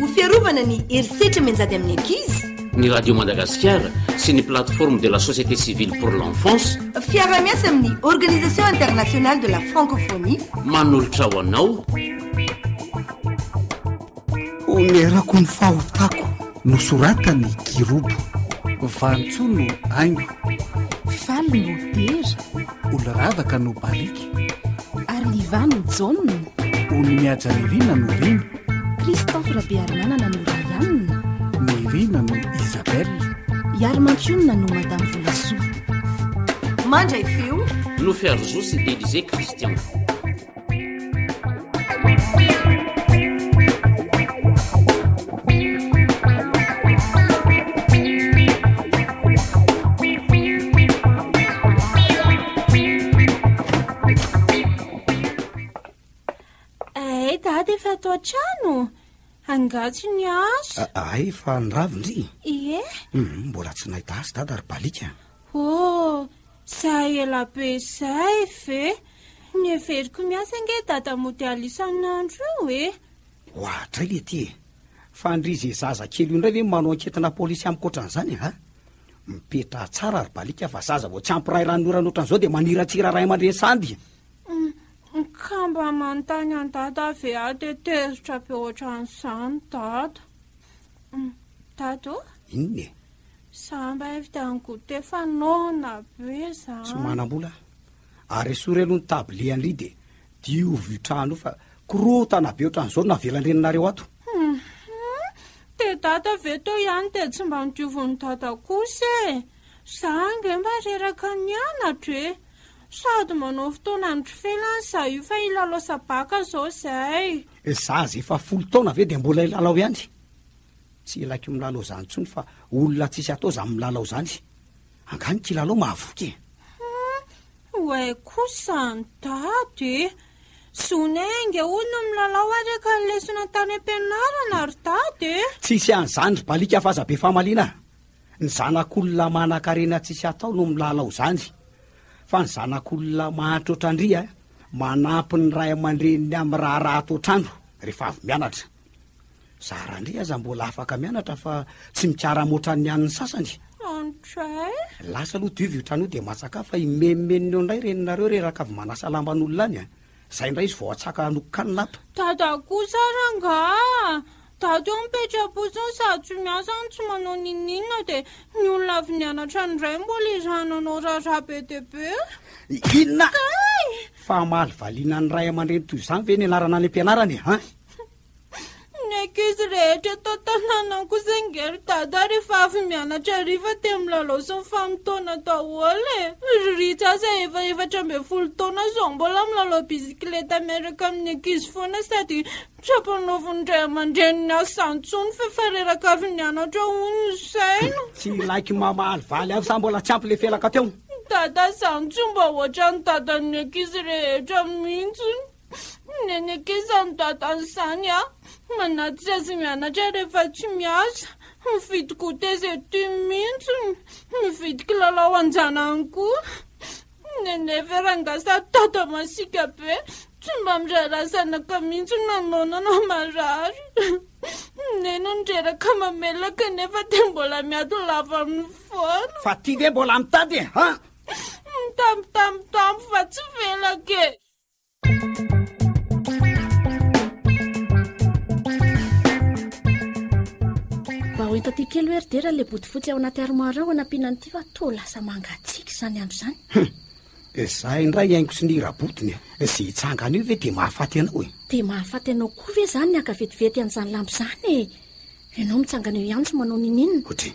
ho fiarovana ny herisetra menjady amin'ny ankizy, ny radio Madagasikara sy ny plateforme de la société civile pour l'enfance fiara-miasa amin'ny organisation internationale de la francophonie manolotra ho anao onerako ny fahotako nosoratany Kirobo Vantso no Aingo Faly no Dera Oloravaka no Balika Arlivano John Olomiajanirina no Rina Christophe Rabiarmanana no Rayane Nirina no Isabelle Yarmantionina no Madame Volasoa mandray feo no Ferzo sy Élisée Christian. Efa atao trano angatsy ny aso ay fa nyravindry ie mbola tsy nahita azy dada ary balika zay ela be zay fe ny everiko miasa nge dada mody alisan'andro io ohatray le ty fa ndrizy zaza kely io indray ve manao anketina polisy amikoatran'izany ha mipetra tsara ary balika fa zaza vao tsy ampiray ranora ohatran'izao dia maniratsira ray aman-dreny sandy ka mba manontany an-dada ave atetezitra be ohatran'izany dada dada inona samba evitangote fa nona be zany tsy manam-bola ary esory aloha ny tabile andry dia diovy trano fa korotana be ohatran'izao navelandreninareo ato de dada ve to ihany de tsy mba nidiovon'ny dada kosa zange mba reraka ny anatra sady manao fotoana andro felany za io fa ilalao sabaka zao zay zaza efa 10 taona ve dia mbola ilalao ihany tsy ilaiky milalao zany tsony fa olona tsisy atao za milalao zany angany kilalao mahavoky oe kosany dady zonenge olona milalao araka ny lesona tany am-pianarana ary dady tsisy an'izany ry balika fa aza be famalina ny zanak'olona manan-karena tsisy atao no milalao zany fa ny zanak'olona mahatra oatrandria manampy ny ray aman-dreniny amin'ny raha atoatrano rehefa avy mianatra zarandri aza mbola afaka mianatra fa tsy mikara moatran'ny an'ny sasany antray lasa aloha diovy otrano dia matsaka fa imemeniny eo indray reninareo reraka avy manasa lamban'olona any zay indray izy vao atsaka nokokany lapa dada kosa ranga dady eo mipetraposiny sady tsy miasany tsy manao ninina dia ny olona avy nianatra ndray mbola izananao raharaha be debe inona fa maly valiana ny ray aman-dreny toy izany ve ny anarana any am-pianarany ny ankizy rehetra tao tanànako zangery dada rehefa avy mianatra riva dia milalao sy mifamitona daholo ritsy aza efatra amby 10 taona zao mbola milalao bisikileta miaraka amin'ny ankizy foana sady tsapanaoviny ray aman-dreniny asantsony fa reraka avy nianatra hono saino tsy laiky mamaly valy avy sa mbola tsy ampy le felaka teo dada zany mba ohatrany dadan'ny ankizy rehetra mihitsy ny ankizy dadany zany manatitra azy mianatra rehefa tsy miasa mividy goûter zay ty mihitsy mividy kilalao anjanany koa nenefa rangasa dada masika be tsy mba mirarasanaka mihitsy nanonana marary neno ndreraka mamelaka nefa dia mbola miady lava amin'ny foana fa ty ve mbola mitady mitambitambitamby fa tsy velake Itaty kely hoe ry dera le botifotsy ao anaty armoire ao anampiana an'ity fa to lasa mangatsiaka izany andro zany zahay indray haingo sy ny rabotiny zay tsangany io ve dia mahafaty anao dia mahafaty anao koa ve zany ny akavetivety an'izany lampo zany ianao mitsangana eo ihany tsy manao nininona otry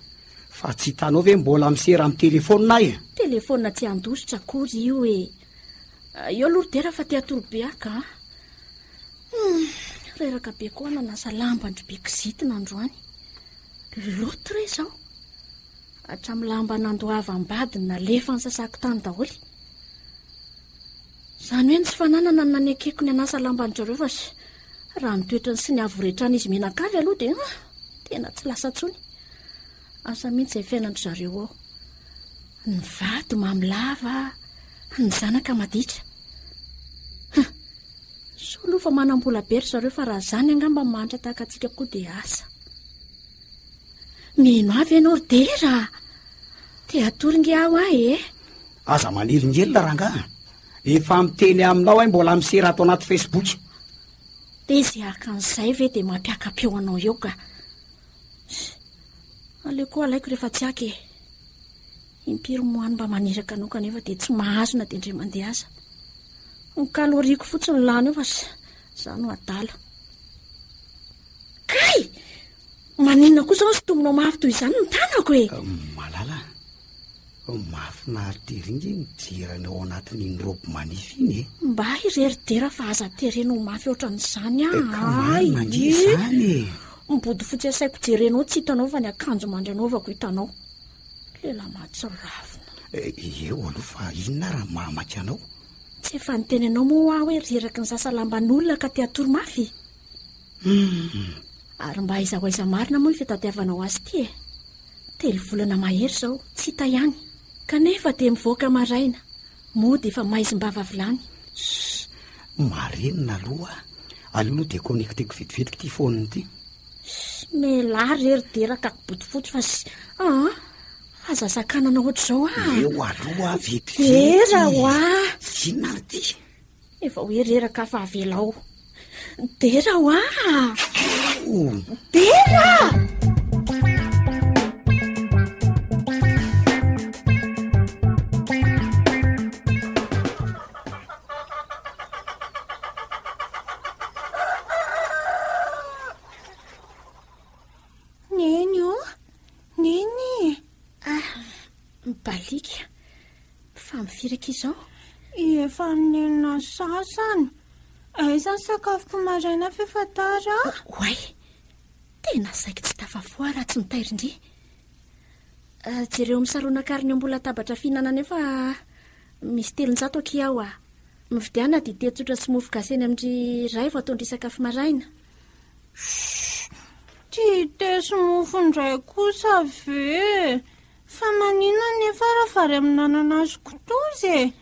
fa tsy hitanao ve mbola misera amin'ny telefônina telefônina tsy andositra akory io eo aloha ry dera fa te atorobe aka reraka be koa nanasa lamba andro be kizitina androany loto re zao hatramin'ny lamba nandoava ambadiny nalefa ny sasako tany daholo izany hoe ny tsy fananana ny nanekeko ny anasa lamba an'izareo fa raha mitoetrany sy ny avoretrany izy menakavy aloha dia tena tsy lasa tsony asa mihitsy izay fiainandry zareo ao ny vady mamilava ny zanaka maditra Soaloha fa manam-bola bery zareo fa raha zany angamba manitra tahaka atsika koa dia asa. Mino avy ianao ry Dera. Te atoringy aho ahy e. Aza maniringelina rangaha. Efa miteny aminao ahy mbola misera ato anaty Facebook. Dia izay akan'izay ve dia mampiaka-peo anao eo ka. Aleo koa alaiko rehefa tsy aky e. Impiry moany mba maniraka anao kanefa dia tsy mahazo na dia indray mandeha aza. Ny kaloriako fotsiny lany eo fa izany no adala. Kay! Maninona kosa aho sy tombonao mafy toy izany ny tanako e. Malala. Mahafinaritra iringy mijerana ao anatin'iny robo manify iny e. Mba irery-dera fa aza terenao mafy ohatran'izany Kamay mandry izany e. Mibody fotsy asaiko jerenao tsy hitanao fa ny akanjo mandry anaovako hitanao. Lehilahy mahatsiravina. Eo aloha fa inona raha mahamaka anao? Tsy efa nitenenao moa aho hoe reraky ny sasalamban'olona ka te atoromafy. Ary mba aiza marina moa fitadiavanao azy ty e. 3 volana mahery zao tsy hita ihany. Kanefa dia mivoaka maraina. Mody efa maizim-bava vilany. Marenina aloha. Alolo dia connecteko vetivetiky ty foniny ty. Melah rery-dera ka botifotsy fa aza sakanana ohatr'izao Eo aloha vetivety. Dera hoa. Inona ry ty? Efa hoe reraka fa avelao. Dera hoa. Dera! Balika. Fa mifiraka izao. Efa nenina sasany. Aiza sakafoko maraina fefatara? Oay, tena saika tsy tafavoa raha tsy mitairin-dry. Jereo misaronan-kariny eo mbola tabatra fihinana nefa misy 300 aky aho a. Mividiana dite tsotra sy mofo gasy eny amin'ny ray vao ataondry sakafo maraina. Dite sy mofo indray kosa ve? Fa manina nefa raha vary amin'anana azy kotozy e.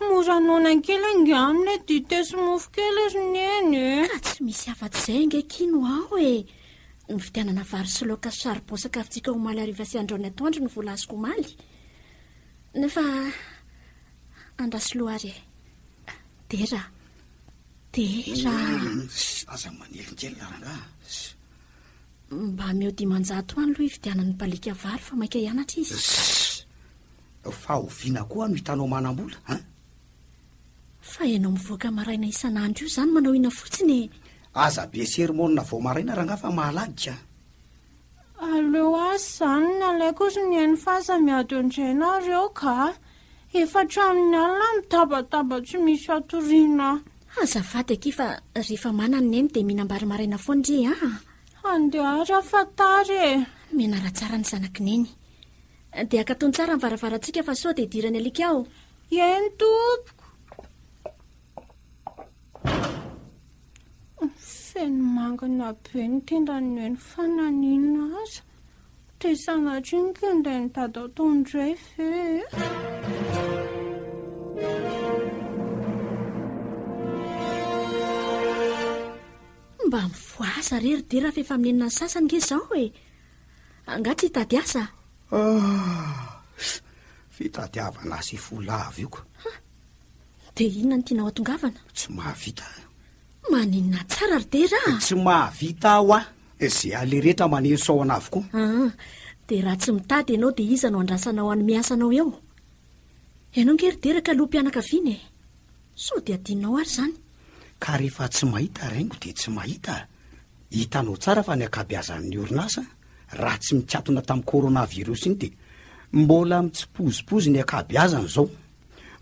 Mora nona kely angamile dite sy mofo kely ry neny. Ka tsy misy afa-tsy izay angekino aho e. Nividianana vary sy laoka sy saribao sakafontsika omaly hariva sy androany atoandro ny vola azoko omaly. Nefa andrasy lohary e. Dera. Aza manelin-kely rangaha. Mba meo 500 any aloha hividianany balika vary fa maika hianatra izy. Fa oviana koa no hitanao manam-bola Fa ianao mivoaka maraina isan'andro io zany manao ina fotsiny. Aza be sermonina vao maraina rangaha fa mahaladika. Aleo azy zany nalaiko sy nihainy fasa miady ondrenareo ka efa tranony alina mitabataba tsy misy atoriana. Azafady aky fa rehefa manana neny dia mihinam-bary maraina foandry Andeha rafatary. Mianara tsara ny zanaky neny. Dia akatony tsara ny varavarantsika fa sao dia dirany alika aho. Eny tompoko. Feno mangana be ny tendany eny fananina aza. Dia sanatry ny kendany tady ataondray fe. Mba mivoaza rery-dera fa efa minenina ny sasany nge izao e. Anga tsy hitady asa. Fitadiavana sy folava io ko. Dia inona ny tianao atongavana? Tsy mahavita. Maninona tsara ry-dera. Tsy mahavita aho izay ale rehetra maneno saona avokoa. Dia raha tsy mitady ianao dia iza no andrasanao any miasanao eo? Ianao nge ry-dera ka lom-pianakaviana e. Sao dia adinao ary zany. Ka rehefa tsy mahita raingo dia tsy mahita. Hitanao tsara fa ny akabeazan'ny orinasa raha tsy mitsatona tamin'ny coronavirus iny dia mbola mitsipozipozy ny akabeazany izao.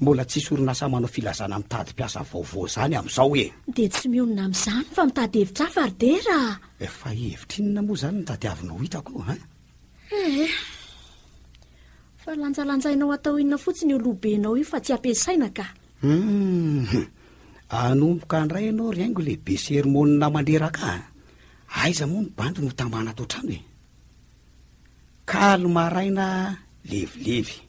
Mbola tsisy orinasa manao filazana mitady mpiasa vaovao zany amin'izao e. Dia tsy mionona amin'izany fa mitady hevitra hafa ry-dera. Efa hevitra inona moa zany nitadiavinao hitako Fa lanjalanjainao atao inona fotsiny io lobenao io fa tsy ampiasaina ka. Anomboka andray ianao riaingo lehibe sermonina mandreraka. Aiza moa ny bandy no tambana ato trano e. Kaly maraina levilevy.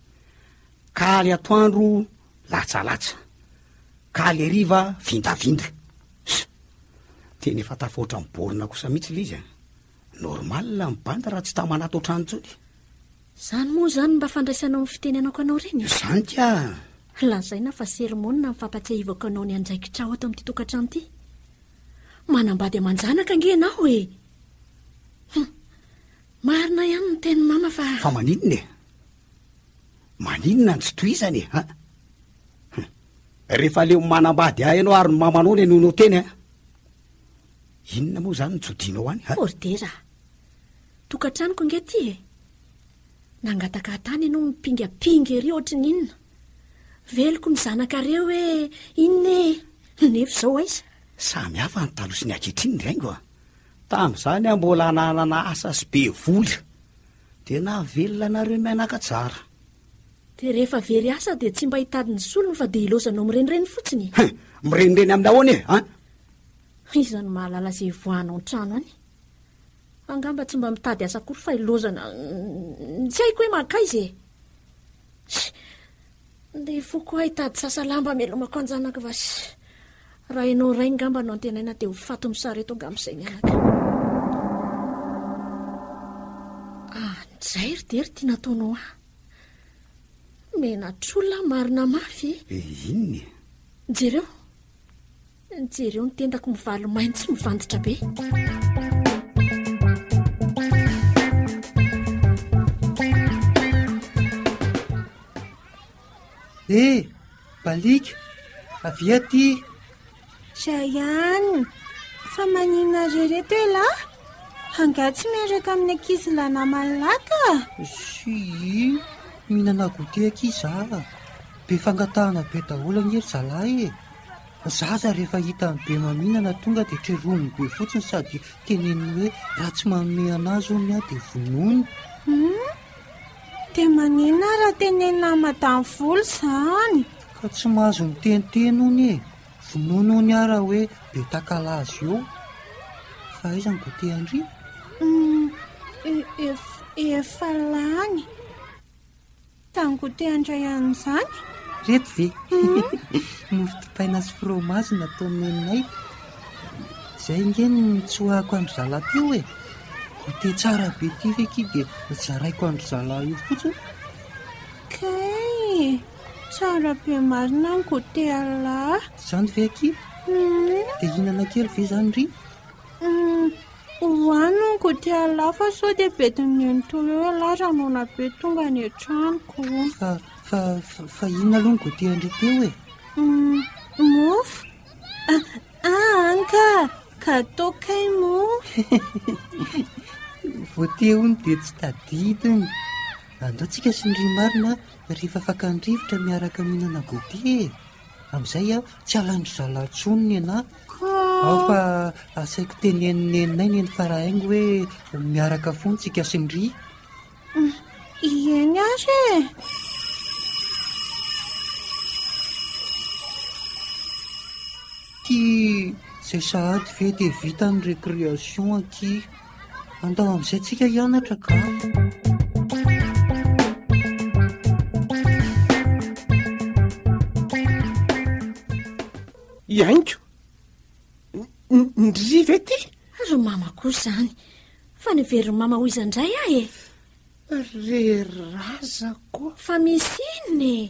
Kaly atoandro latsalatsa. Kaly hariva vindavinda. teny efa tafoatra miborona kosa mihitsy le izy a. Normal mibanda raha tsy tamanato otrano tsony. Zany moa zany mba fandraisanao amin'ny fitenenako anao reny. Zany tia. Lazaina fa seromonina mifampatsiahivako anao ny andraikitra ao ato amin'ity tokantrano ity. Manambady amanjanaka ange ianao e. Marina ihany ny teny mama fa maninona e? Maninona ny tsy toizany e? Rehefa leo manambady ahy ianao ary ny mamanao ny anonao teny a. Inona moa zany ny tsodinao any? Ordera, tokantranoko nge ty e. Nangataka tany ianao mipingapinga ery ohatrin'inona. Veloko ny zanakareo hoe inona e? Nefa zao aiza? Samy hafa ny talo sy ny ankehitriny ny raingo a. Tamin'izany a mbola nanana asa sy be vola. Tena velona nareo mianaka tsara. Dia rehefa very asa dia tsy mba hitadiny solony fa dia ilozanao mirenireny fotsiny. Mirenireny amin'ny ahoana e? Iza no mahalala izay voanao an-trano any. Angamba tsy mba mitady asa kory fa ilozana. Tsy haiko hoe makaiza e. Dia foko hitady sasalamba melomako anjanaka vasy. Raha ianao ray ngamba no antenaina dia ho fato misareto angam'izay mianaka. Nizay ry dery tia nataonao aho. Menatr'olona marina mafy. Inona? Jereo ny tendako mivaly maintso mivanditra be. Balika, avy aty. Jaiane, fa manina rereto e la? Hangatsy miaraka amin'ny ankizy lana malaka? Sy, mihinana gote ankizy aho. Be fangatahana be daholo angery zalahy e. Zaza rehefa hita be maminana tonga dia trerony be fotsiny sady teneny hoe raha tsy manome anazy ony aho dia vonoiny. Dia manina raha tenena madamy volo zany? Ka tsy mahazo miteniteny ony e. Vonoiny ony aho raha hoe be takalazy eo. Fa aiza ny gote andry? Efa lany. Tangote andray an'izany? Reto ve? Mofo dipaina sy frômazy nataony neninay. Izay nge ny tsoahako andro zala teo e. Gote tsara be ty feky dia zaraiko andro zala io fotsiny. Kay, tsara be marina ny gote ala. Zany ve aky? Dia hinana kely ve zany ry? Hoano ny gote ala fa sao dia bedin'ny tolo ala raha nona be tonga ny an-tranoko. Fa inona aloha ny gote andry teo e? Mofo? Anka, katao kay mo. Voateo ony dia tsy tadidiny. Andaotsika sy ny ry marina rehefa fakandrivotra miaraka mihinana gote. Amin'izay a tsy halandro zalantsonony iana. Ao fa asaiko teneninenay neny farahaingo hoe miaraka fontsika sy ny ry. Ieny ary e. Ty izay sahady ve dia vita ny récréation aky. Andao amin'izay tsika hianatra ka. Iainko? Ndry ve ty? Ry mama kosa zany. Fa nivery mama ho izandray ahy e. Reraza koa. Fa misy inona e?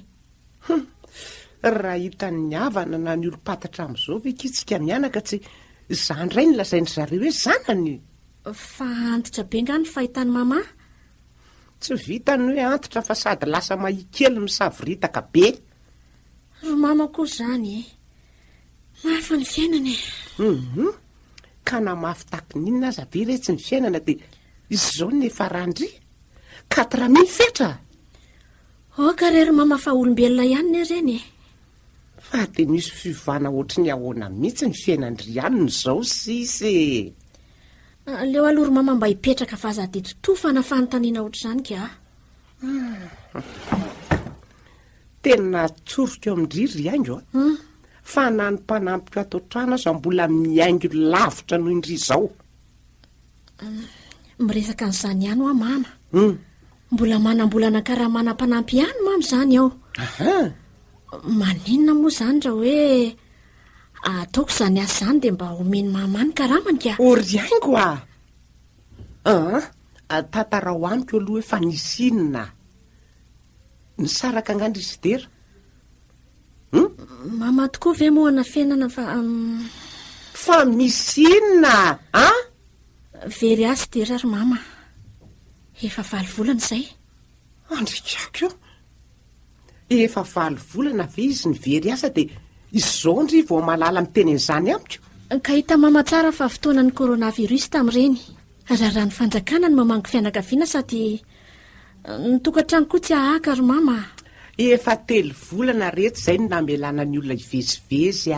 Raha hitan'ny havana na ny olo-patatra amin'izao ve kitsika mianaka tsy zandray ny lazainy zareo hoe zanany. Fa antitra be nga ny fahitany mama? Tsy vitany hoe antitra fa sady lasa mahikely misavoritaka be. Ry mama kosa zany e. Mafa ny fiainana e. Ka na mafy takin'inona aza be retsy ny fiainana dia izao ny efa randry 4,000 fetra. Ka rery mama fa olombelona ihany ne reny e. Fa dia misy fivana ohatry ny ahoana mihitsy ny fiainandry ihany izao sisy. Leo alory mama mba hipetraka fa aza dia totoa fanafanontaniana ohatr'izany ka. Tena tsoroka eo amin'ny ry aingo a. Fa na ny mpanampiko ato trano aza mbola miaingo lavitra noho indry izao. Miresaka an'izany ihany ho mama. Mbola manambolana karaha manam-panampy ihany mama izany ao. Maninona moa izany raha hoe ataoko izany asa izany dia mba homeny mamany karamany ka. Oriaingo tantarao amiko aloha hoe fa nisinina nisaraka angandry izy dera. Mama tokoa ve moana fiainana fa misinina very azy dera ry mama. Efa 5 volana izay. Andrikako eo efa 5 volana ve izy ny very asa dia izao ndry vao malala miteny an'izany amiko. Ka hita mama tsara fa fotoanan'ny coronavirus tamin'ireny. Raha ny fanjakana ny mamango fianakaviana sady nitokantrano koa tsy ahaka ry mama. Efa 3 volana rehetra izay no namelana ny olona ivezivezy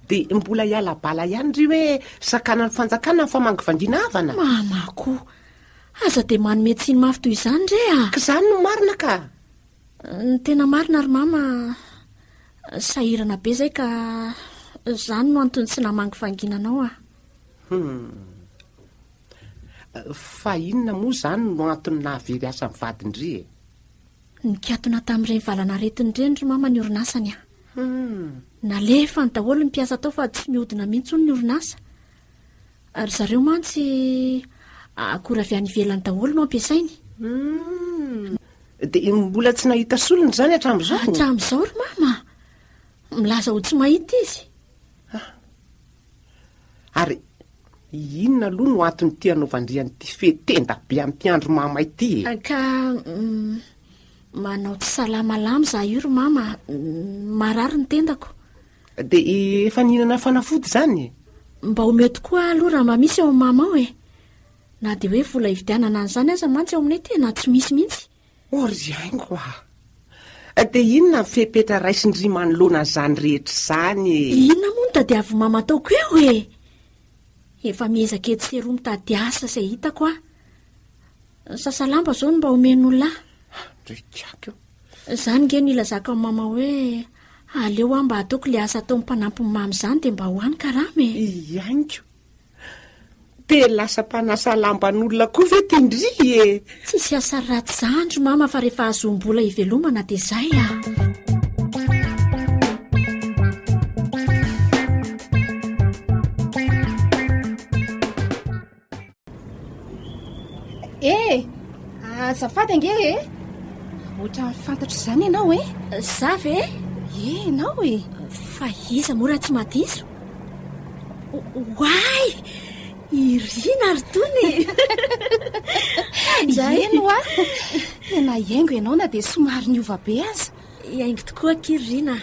dia mbola hiala bala ihany ry hoe sakana ny fanjakana ny famango vanginavana. Mama koa aza dia manome tsiny mafy toy izany re ka izany no marina ka. Ny tena marina ry mama, sahirana be izay ka izany no antony tsy namango vanginanao fa inona moa izany no antony nahavery asa ny vadindry nikatona tamin'ireny valana aretiny ireny ry mama ny orinasany nalefa ny daholo ny mpiasa tao fa tsy mihodina mihitsy ny orinasa ary zareo mantsy akora avy any ivelany daholo no ampiasainy. Dia mbola tsy nahita solony izany hatramin'izao ry mama, milaza ho tsy mahita izy. Ary inona aloha no antony ty hanaovandrian'ity fetenda be amin'ity andro mama ity ka manao tsy salamalama za io ry mama, marary ny tendako. Dia efa nihinana fanafody izany mba ho mety koa aloha raha mba misy ao amin'ny mama ao na dia hoe vola hividianana an'izany aza mantsy ao aminay tena tsy misy mihitsy. Oriaingo dia inona ny fepetra raisindry manoloana izany rehetra izany inona moa no tadiavo mama ataoko eo efa miezaka ety seroa mitady asa izay hitako sasalamba izao no mba homen'olona izany nge no ilazako amin'ny mama hoe aleo mba ataoko le asa atao mmpanampy ny mamy izany dia mba hoany karama iaingo dia lasa mpanasa lamban'olona koa ve tindry tsy sy asa ratsy izany ry mama fa rehefa azom-bola ivelomana dia izay azafady ange ohatra mifantatra izany ianao za ve ianao fa iza moa raha tsy madiso hoay irina ry tony eno tena iaingo ianao na dia somary niova be aza iaingo tokoa kirina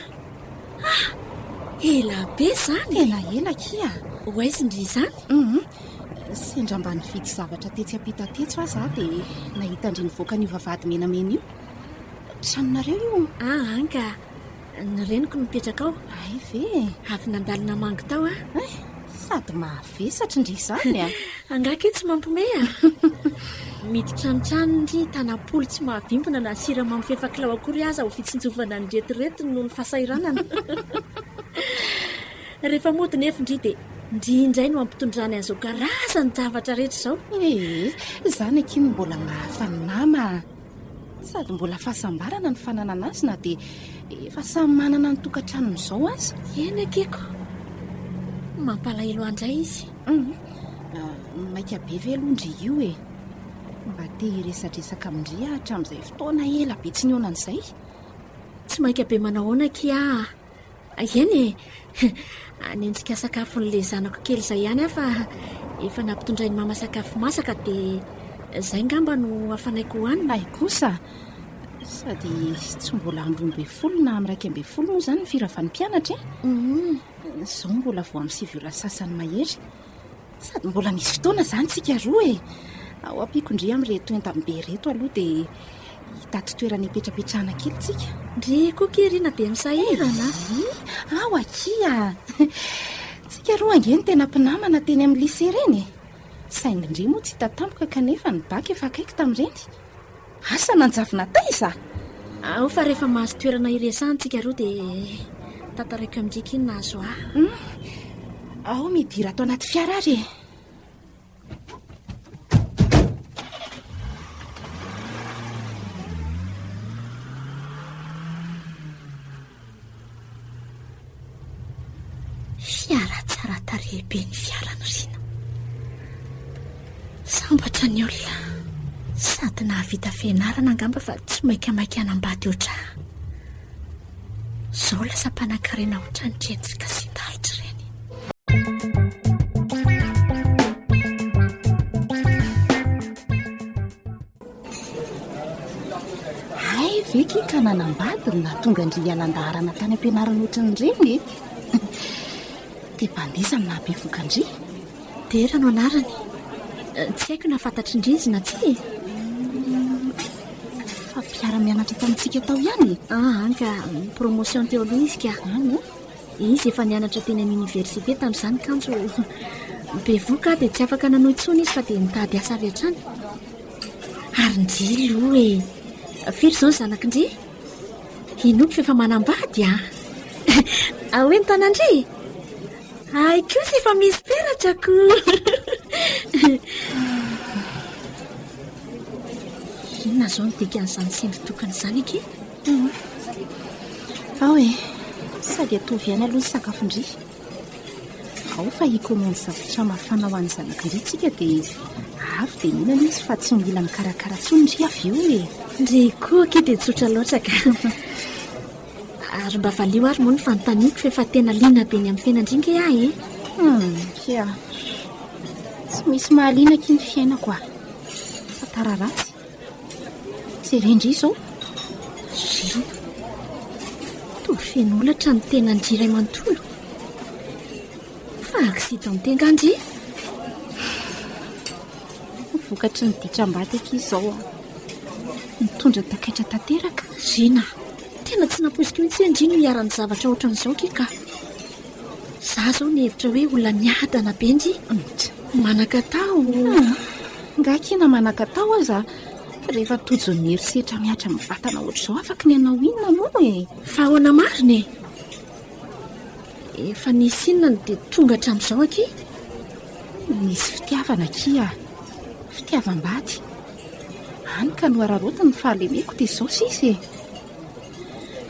ela be izany tena ela kia ho aizindry izany sendra mba nividy zavatra tetsy ampitatetso aza dia nahita ndry nivoaka ny ovavady menamena io tranonareo io anka ny reniko mipetraka ao ay ve avy nandalina mango tao sady mahavesatra ndry izany angaka io tsy mampome mity tranotrano ndry tanapolo tsy mahavimbona na siramamy fefakilao akory aza ho fitsinjovana ny retiretiny noho ny fahasairanana rehefa mody nefa ndry dia ndriindray no ampitondrany an'izao karazany zavatra rehetra izao izany akiny mbola mahafa ny nama sady mbola fahasambarana ny fananana azy na dia efa samy manana ny tokantranon'izao azy eny akeko mampalahelo andray izy maika be ve alohandry io mba te hiresadresaka amindry hatramin'izay fotoana ela be tsy nionan'izay tsy maika be manahoana kia eny anentsika sakafo n'le zanako kely izay ihany fa efa nampitondrainy mama sakafo masaka dia izay ngamba no afanaiko hoanina kosa sady tsy mbola 12 na 11 moa izany ny firavan'ny mpianatra izao mbola vo amin'ny sivyola sasany mahery sady mbola misy fotoana izany tsika roa ao ampikondry amin'reto entambe reto aloha dia hitato toerana hipetrapetrahana kely tsika ndry koa kirina dia misahirana ao akia tsika roa angeny tena mpinamana teny amin'ny lise reny saingindry moa tsy hitatampoka kanefa ny baka efa akaiky tamin'ireny asa nanjavina taiza ao fa rehefa mahazo toerana iresantsika roa dia tantaraiko amin'ndrika iny nahazo ao midira ato anaty fiara ary Fiara tsara tarehy be ny fiarany Rina. Sambatra ny olona. Sady nahavita fianarana angamba fa tsy maikamaika anambady oatra. Zao lasa mpanankarena oatra ny tretsika sy talitra ireny. Ay veky ka nanambady na tonga ndry alandaharana tany ampianarana ohatran'ny reny. Dia bandisa amina habevokandry. Dera no anarany. Tsy haiko na fantatry indrizy na tsy. Fa mpiara-mianatra tamintsika tao ihany. Ka promotion teo aloha izy ka. Izy efa nianatra teny amin'ny université tamin'izany kanjo bevoka dia tsy afaka nanohy intsony izy fa dia nitady asa avy hatrany. Ary ndry aloha e. Firy izao ny zanakindry? Inoako fa efa manambady hoe ny tanandry? Ay kosa efa misy peratrako. Inona zao ny dikan'izany sendry tokana izany ake? Ao e, sady atovy ihany aloha ny sakafondry. Ao fa hikomandy zavatra mafana ho an'ny zanakindry tsika dia avy dia mihinana izy fa tsy mila mikarakara intsony ndry avy eo e. Ndry koa ake dia tsotra loatra ka. Ary mba valio ary moa ny fanontaniako fa efa tena liana be ny amin'ny fiainandringa ahy e. Kia, tsy misy mahaliana ky ny fiainako fa tararatsy. Jerendry izao. Rina. Toa fenolatra ny tena ndry iray manontolo. Fa aksida ny tengandry. Vokatry ny ditram-bady aky izao mitondra takaitra tanteraka. Rina, tena tsy naposiko mihitsy indri no hiaran'ny zavatra ohatran'izao kika. Za zao ny hevitra hoe olona niadana be ndry. Manan-katao. Ngakina manan-katao aza. Rehefa tojony herisetra miatra mivatana ohatr'izao afaka ny anao inona moa e. Fa ahoana marina e. Efa nisy inona dia tonga hatramin'izao aky? Nisy fitiavana kia. Fitiavam-bady. Hany ka no araroata ny fahalemeko dia izao sisy e.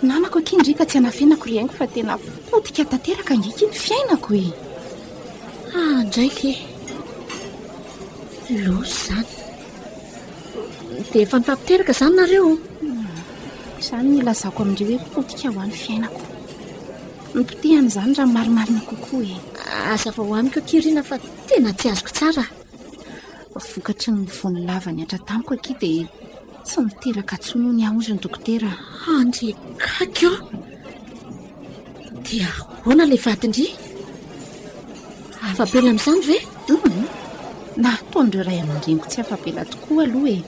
Namako aky indrika tsy hanafenako ry haingo fa tena potika tanteraka angiky ny fiainako e. Ndraiky losy izany. Dia efa nifampiteraka izany nareo? Izany ny lazako amin'ireo hoe potika ho an'ny fiainako. Nipotehana izany raha marimarina kokoa e. Aza vao amiko aky Rina fa tena tsy azoko tsara. Vokatry ny voany lava ny atra tamiko aky dia tsy miteraka tsono ny ahozy ny dokotera. Andry kakio. Dia ahoana ilay vadindry? Afapela amin'izany ve? Na ataon'ireo ray aman-dreniko tsy afapela tokoa aloha e.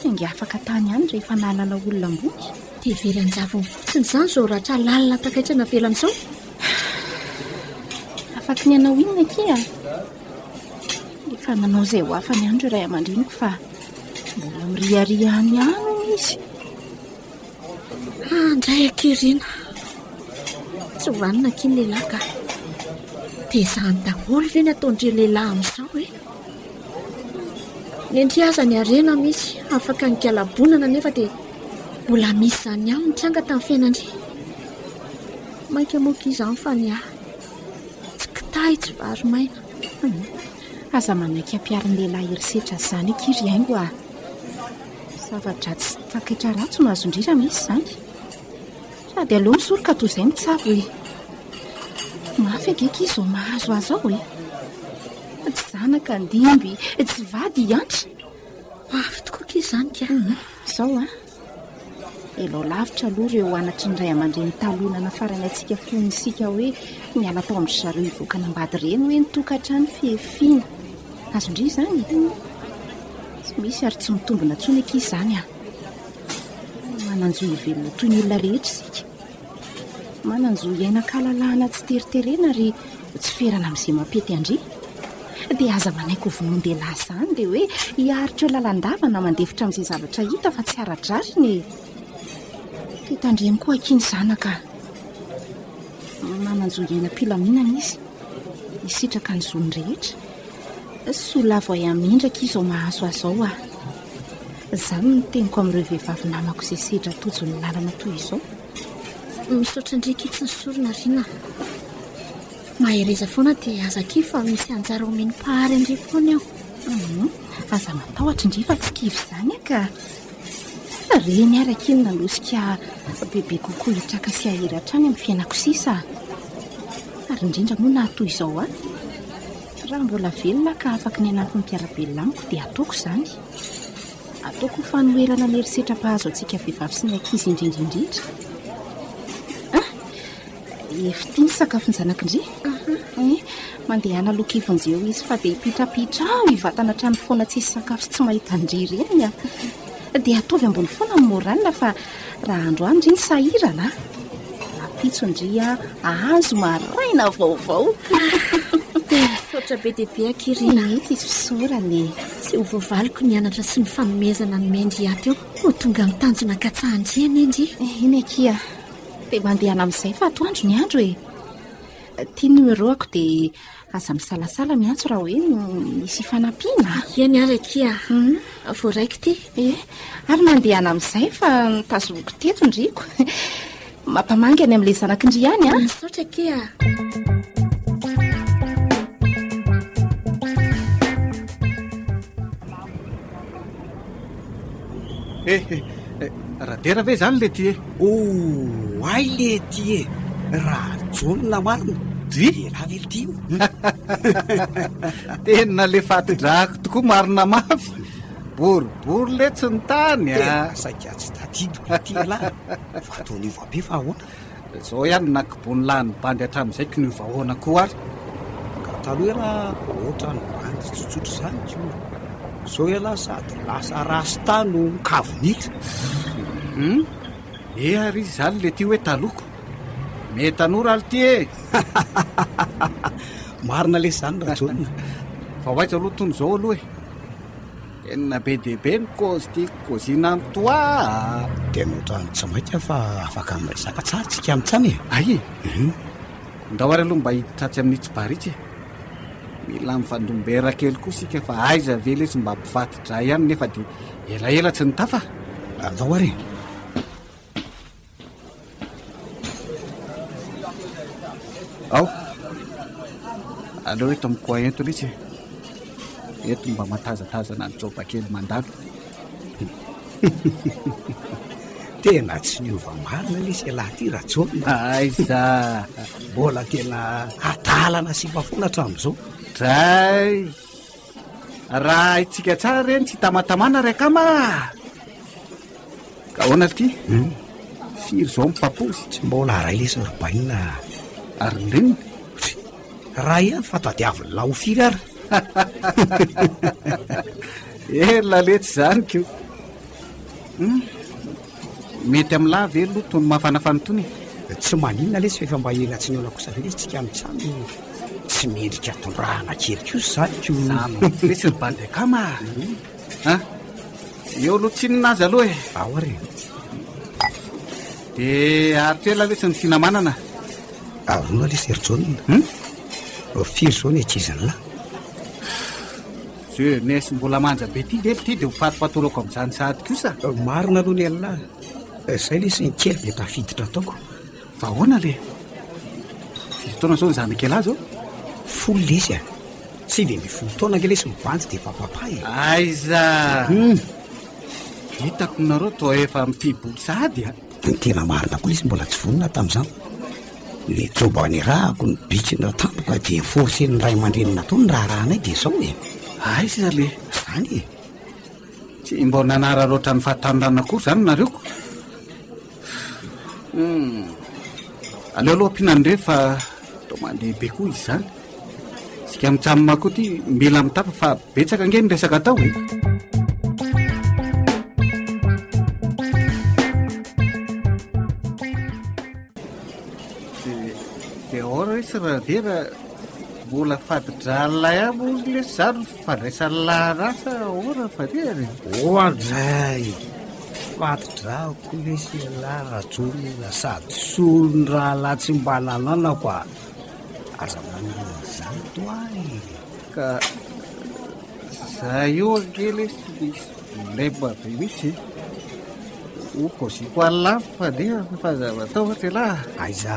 Saingy afaka tany ihany rehefa nahalala olona ambony. Dia very anjavony fotsiny izany izao rahatra lalina takaitra na velan'izao. Afaka ny anao inona aky efa nanao izay ho afany ihany ireo ray aman-dreniko fa mbola miriariany ihany izy. Andray aky Rina. Tsy hoanina aky ny lehilahy ka. Dia izany daholo ve ny ataon'ireo lehilahy amin'izao e? Ny endry aza ny arena misy afaka ny kalabonana nefa dia mbola misy izany ihany ny tranga tamin'ny fiainandry. Mainka moka izany fa ny tsy kitay tsy vary maina. Aza manaiky ampiarin'ny lehilahy herisetra izany aky ry haingo zavatra tsy takaitra ratso no azondrira misy izany. Sady aloha misoroka toy izay mitsabo e. Mafy ageky izy mahazo azy ao e. Tsy zanaka ndimby, tsy vady iantra. Mafy tokoa aky izany ka. Izao elao lavitra aloha ireo anatry ny ray aman-dreny talonana farany antsika fonisika hoe miala tao amin'ny zareo ivokana ambady reny hoe nitokatrano fihefina. Azondry izany. Tsy misy ary tsy mitombona tsony aky izany mananjo ivelona toy ny olona rehetra isika. Mananjo iaina-kahalalahana tsy teriterena ary tsy ferana amin'izay mampety andry. Dia aza manaiky ho vonon-dehilahy izany dia hoe hiaritra eo lalandavana mandefitra amin'izay zavatra hita fa tsy ara-drariny e. Tandreny koa aky ny zanaka. Mananjo iainam-pilaminana izy. Isitraka ny zony rehetra. Solavo amindraka izy ao mahazo azao Izany ny teniko amin'ireo vehivavy namako izay sedra tojo ny lalana toy izao. Misaotra indray kitsy ny sorona Rina. Mahereza foana dia aza kivy fa misy anjara omeny pahary andry foana eo. Aza matahotra indri fa tsy kivy izany ka reny araka iny nalosika bebe kokoa hitraka sy ahery hatrany amin'ny fiainako sisa. Ary indrindra moa nahatoy izao a, raha mbola velona ka afaka ny anampy ny mpiarabelona amiko dia ataoko izany. Ataoko fanoherana ny herisetra-pahazo antsika vehivavy sy ny ankizy indrindraindrindra. Efa tia ny sakafony zanakindry. Mandehana lokivonjeo izy fa dia hipitrapitra ao hivatana hatrany foana tsisy sakafo sy tsy mahita ndry reny dia ataovy ambony foana ny moralina fa raha androany indry ny sahirana apitso ndria ahazo maraina vaovao. Sotra be dia be akirina. Tsy izy fisorany. Tsy ho voavaliko ny anatra sy ny fanomezana ny mendry ato eo ho tonga mitanjona katsahandriana endry. Iny akia dia mandehana amin'izay fa atoandro ny andro e. Tia numero ako dia aza misalasala miantso raha hoe misy fanampiana. Iany ary akia voaraiky ty. Ary mandehana amin'izay fa nitazomoko teto ndriko. Mampamangy any amin'ilay zanakindry ihany a. Sotra akia. Raha dera ve zany le ty e? Ay le ty e, raha jonona marina ela ve ty io. Tena le fatidrako tokoa marina mafy, boribory le tsy ny tany a. Saika tsy tadidiko ty lahy fa atao niova be fa ahoana. Zao ihany nakibony lany bandy hatramin'izay ko niova ahoana koa ary. Ka taloha raha ohatra ny bandy tsotsotro zany ko zao ela sady lasa rasta no mikavonitra. Ary izy zany le ty hoe taloko metanora aly ty e. Marina le zany raha jonona. Fa hoaiza aloha tony zao aloha e, enina be dehibe ny kozy ty kozina ny toa. Dia notrany tsy mainka fa afaka miresaka tsara tsika amintsany e. Ay ndao ary aloha mba hitratsy amin'ny tsibaritsy mila mifandombera kely koa sika fa aiza vela izy mba mpifatidra ihany nefa dia elaela tsy nitafa. Andao ary ao aleo eto amikoa ento litsy eto mba matazatazana ny joba kely mandalo. Tena tsy niova marina lesy lahy ty raha jonona. Aiza mbola tena atalana sy mafona hatramin'izao. Dray raha itsika tsara reny tsy tamatamana raika ma ka hoana ty firy zao mipapozy tsy mbola ray lesy robaina ary reny raha ihany fa tadiaviny lao firy ary. ela letsy zany ko mety amin'lahy velo tony mafanafany tony. Tsy maninona lesy fa efa mba ela tsy niona kosa ve lesy tsika amin'tsany tsy mendrika tondrahana kely kosa zany ko lesy ny bandy akama eo aloha tsy ninazy aloha e. Ao ary dia ary toela lesy ny finamanana arona lesy eryjonona firy zao ny akizany lahy jeunesse mbola manja be ty lely ty dia ho fatipatolako amin'izany sady kosa. Marina aloha ny elona zay lesy ny kely dia tafiditra ataoko. Fa ahoana le fitoana zao ny zanakelahy zao 10 lesy a sy dia mifolo taona ke lesy mibanjy dia efa papay. Aiza hitako nareo toa efa mipibolo sady a. Tena marina koa lesy mbola tsy vonona tamin'izany le joba ny rahako ny bikina tampoka dia forseny ray aman-drenina tao ny raharanay dia zao e. Aiza le zany e tsy mbo nanara loatra ny fahatanirana kory zany nareoko. Aleo aloha ampianandre fa to mandehibe koa izy zany sika mitsamina koa ty mila mitapa fa betsaka ange miresaka atao e. dia ora isy raha dera mbola fatidralay abo le zaro fandraisan'lahy rasa ora fa dery oandray fatidrako lesy lahy rajonona sady solony raha lahy tsy mba nanana koa aza manina zany toay ka za io ange lesy leba be mihitsy okoziko alafa dia fa zavatao fa ty lahy. Aiza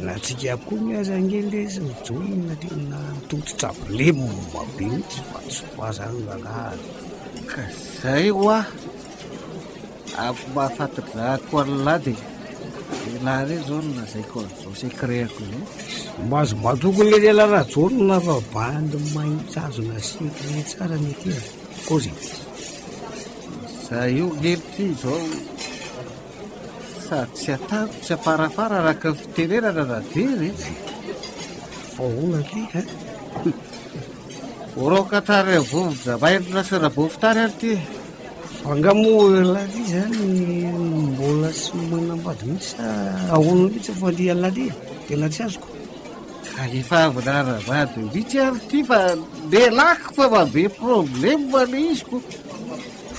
na tsika koa miazangely sy mijonona tena tototrabolemo mabe mihitsy fatsopasany vangahary ka zay ho a apo mahafantadrako an'lahy de laha re zao no nazaiko an'izao sekréako zao mazo matokony le lalarajonona fa bandy mahitsy azona sekre tsara mety kozy za io gelity zao sady tsy atako tsy aparafara araka fitenenana na very fahoana ty orokatary vovodramainona sy rabovitary ary ty fangamola ty zany mbola sy manambady mihitsy sa ahoana mihitsy fandia laly tena tsy azoko efa avinarabady mihitsy ary ty fa delako fa mabe problema le iziko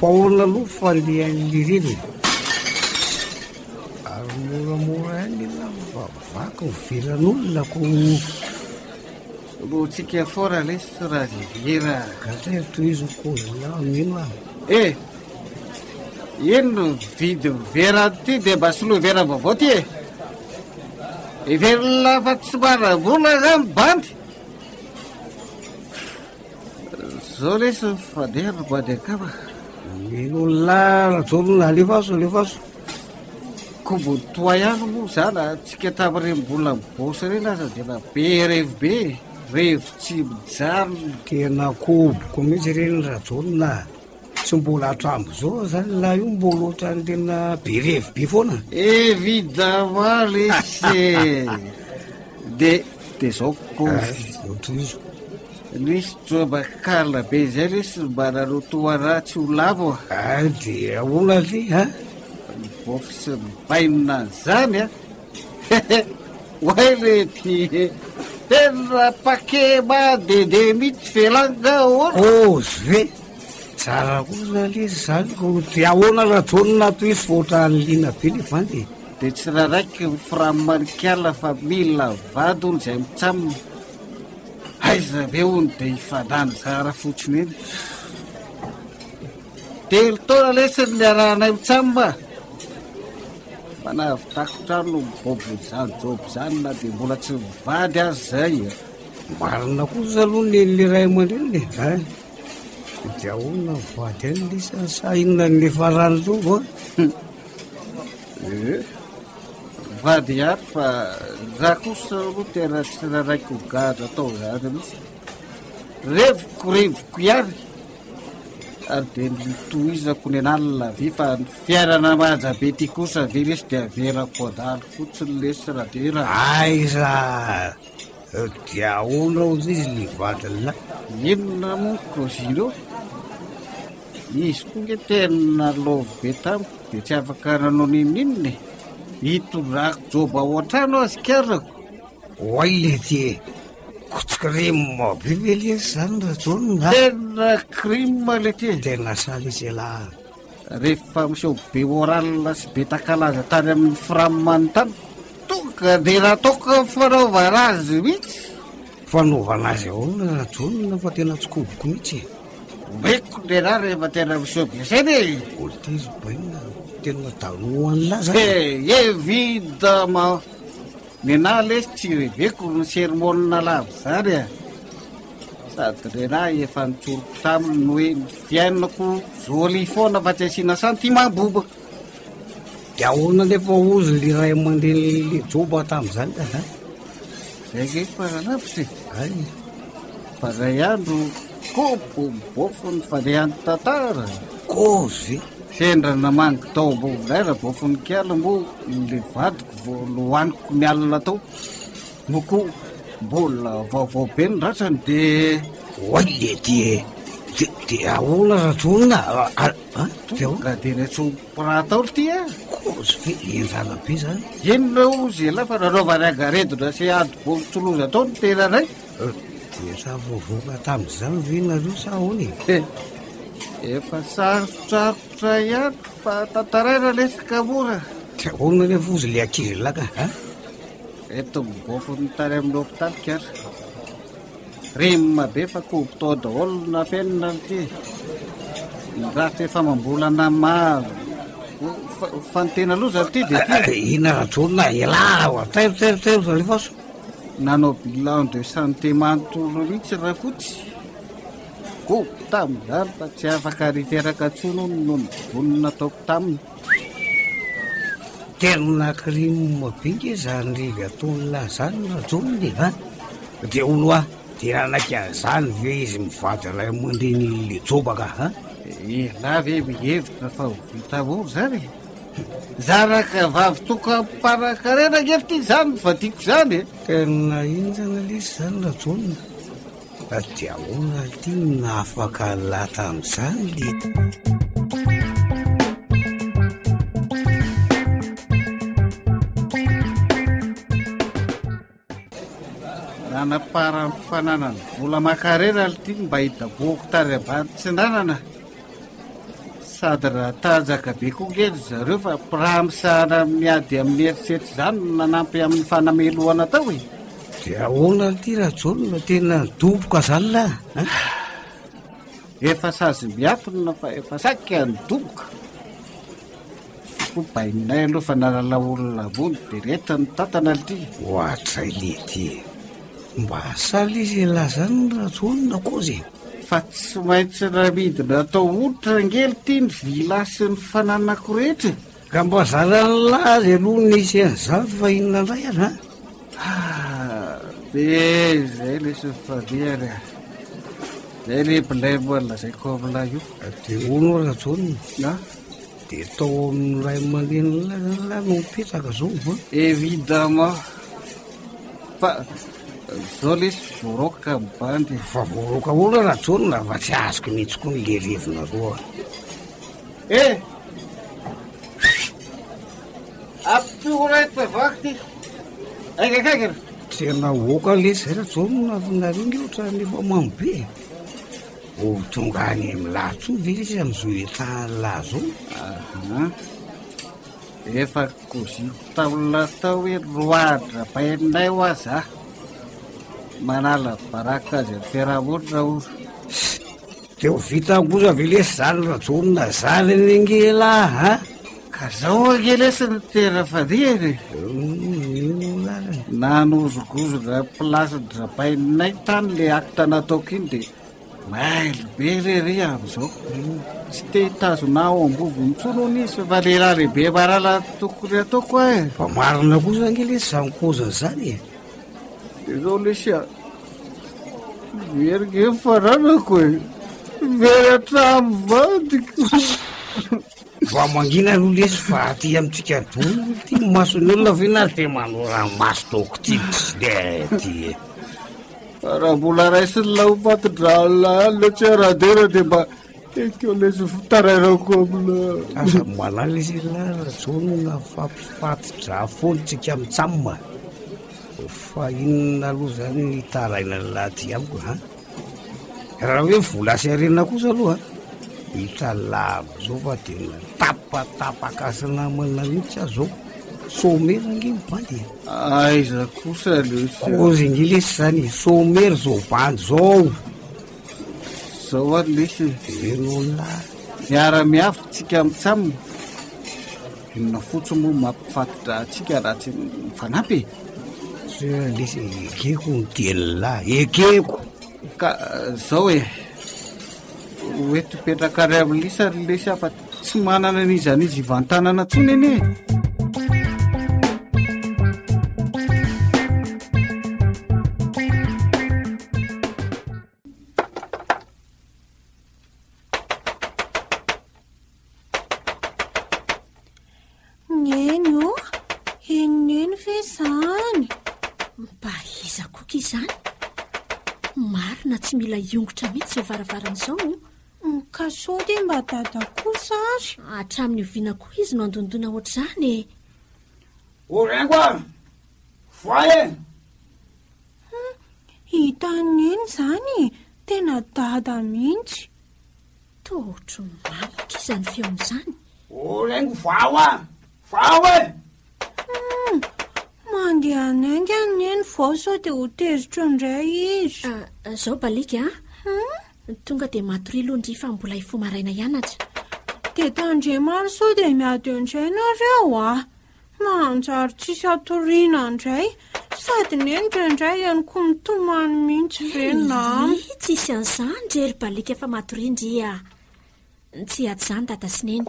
fahoana aloha fandehan'le reny ary moramora any vavako miveran'olona ko no tsika fora le sy raha zevera gatra toiziko mino ah ino no vidy vera ty de mba soloa vera vaovao ty iverina fa tsy marambola zany bandy zao lesy fandeha no bandy akama mino larajolona alefaso ko mbo toa ihany moa zany tsika tamin'ireny mibosy reny aza de be revobe revo tsy mijanona tena koboko mihitsy reny rajolona tsy mbola atrambo zao zany laha io mbola ohatrany tena be revobe foana évidemment lesy de zao otrizo nisy jobakala be zay lesy mba nanotoa ratsy ho lavo de ahoana ty bofy sy mibainina zany oay le ty tena pakema dede mihitsy felanga ozy ve tsara koa le zany ko de ahoana rajonona toisy voatra nylina be le vandy de tsy raha raiky firamarikala fa mila vadony zay mitsamina aiza ve ony de ifadany zara fotsiny eny telo taona lesiny niarahanay mitsamina manavitako trano mibobo zany jobo zany na de mbola tsy mivady azy zay marina kosa aloha nle ray aman-dreny de ahoana vady any le sa inona nle farany zao vady ary fa za kosa aloha tena tsy raraiko gadra atao zany mihitsy revoko ihany ary de nitoizako ny analina vi fa ny fiainana mahajabe ty kosa ve lesy de averako adalo fotsiny lesy raha de raha aiza de ahoana ozy izy le vadinla inona monko zireo izy koa nge tena lovo be tamiko de tsy afaka nanao ninininy hitondrako joba ao an-trano azy karako oay le ty kotsika rima be ve lesy zany rajonona tena crime le ty tena salisy la rehefa miseho be oralina sy be takalaza tany amin'ny firamanontany tonga de raha toka fanaovana azy mihitsy fanaovana azy ahoana rajonona fa tena tsy koboko mihitsy meko le raha rehefa tena miseho be zany oltizy baina tena danoan'la za évidemment nena lesy tsy reveko ny sermonina lavo zany sady rena efa nitsoroko taminy hoe ny fiainako joly foana fa tsy asiana sentiment bobaka de ahoana lefa ozy le ray aman-dreny le joba tam'zany ka zany zay ge faranavitsy ay fa zay andro kobo mibofony fandehany tantara kozy sendrana mangy tao bovodara bofonikiala mbo le vadiko voalohaniko mialina tao moko mbola vaovao be ny ratrany de oay le de ahoana rajonona tonga de retsopraha tao ry ty kozy ve enjana be zany inona ozy ela fa nanaovany agaredona sy ady bolitsoloza tao ny tena ray de sa vovoaka tam'zany ve nareo sa ahoany efa sarotrarotra ihany fa tantaraina lesaka mora de ahoana le fozy le akizy laka eto mibofony tany amin'ny hôpitaly kara rima be fa kobo tao daholo na fenina ty raha efa mambolana maro fa ny tena aloha zany ty de ina ratsona ela taitero zalefaso nanao bilan de santé manontolo mihitsy raha fotsy ko tamizany fa tsy afaka riteraka tsono no vonona ataoko taminy tena krimobingy zany riga tonona zany ratsony ha de olo a tiranaka zany ve izy mivady ray amandreny le jobaka ha la ve mihevitra fa ho vita oro zany zaraka vavy toka mparakarena ngefity zany vadiko zany tena iny zany lesy zany ratsona dia ona ty nafaka lata am'izany lita nanapara fananany vola makarena ty mba hitaboko tary ambany tsy nanana sady raha tajaka be kongely zareo fa piramisahana miady amin'ny eritseritra zany nanampy amin'ny fanamelohana tao e dia ahoana ty rajonona tena doboka zany la efa sazy miapina fa efa saika ny doboka kobainay aloha fa nalala olona ambony de reta ny tatana ly ty ohatray le ty mba sala izy la zany rajonona kozy fa tsy maintsy raha midina atao olitra ngely ty ny vilasy ny fananako rehetra ka mba zarany lazy aloha nisy an'izany fa inona ndray ana be zay le sofaliary zay le blaibola zay komla io de ono rajonona na de tao amin'ny ray aman-dreny la no mipetraka zao va évidemment fa zao lesy voroka mibandy fa voroka olo rajonona fa tsy azoko mihitsy koa ny le revina roa apitoraita vaky aikakaiky tena oka lesy zay rajonona naringy oatra nefa mamy be o tonga any milatso ve lesy am'izao etany la zao efa koziko taola tao hoe roadra painay ho aza manala baraka azy amin'ny fiarahamonina oro de ho vita kosa ve lesy zany rajonona zany nengela ha ka zao angelesy ny tena fadiany nanozogozoga plasy drapainay tany le akta nataoko iny de mailo be rery am'izao tsy te hitazona ao ambovo mitsono nisy fa lehilahy lehibe marala tokony ataoko a fa marina kosa ange lesy zany kozany zany de zao lesy a verige faranako e veratra mivadiko fa mangina aloha lesy fa aty amitsika dolo ty masony olona vena te manora maso toko ty de ty raha mbola raisy ny laopaty-drala le tsy aradera de mba ekeo lesy fitarairako amina asa manala izy la rajonona fampifati-dra fonitsika mitsamma fa inona aloha zany hitaraina laty amiko ha raha hoe vola sy arena kosa aloha hitra lavo zao fa tena tapatapakasina mana mihitsy azy zao somera nge mibandy aiza kosa lesy kozy nge lesy zany somera zao bandy zao zao any lesy enola miara-miafitsika mitsamina inona fotsy moa mampifatotra atsika raha tsy mifanampy sy lesy ekeko ny telila ekeko ka zao e hoe topetraka ray amin'ny lisa lesy afa tsy manana an'izany izy ivantanana tsony eny e neno enoneno ve zany mba iza koka izany marina tsy mila iongotra mihitsy zao varavaran'izao ka sao de mba dada kosa ary hatramin'ny oviana koa izy no andondona ohatr'izany e orengo a voay e hitaneny zany tena dada mihitsy tohotro mamaka izany feo am'izany orengo vao a vao e mandeha anainga neny vao sao de ho tezitra indray izy zao balika tonga de matorilo ndry fa mbola ifo maraina ianatra dia tandremaro sao dia miady indray nareo a. Manjary tsisy atoriana indray sady nendraindray ihany koa mitomany mihitsy venam. Tsisy an'izany rery balika fa matorindria. Tsy ady izany dada sy neny.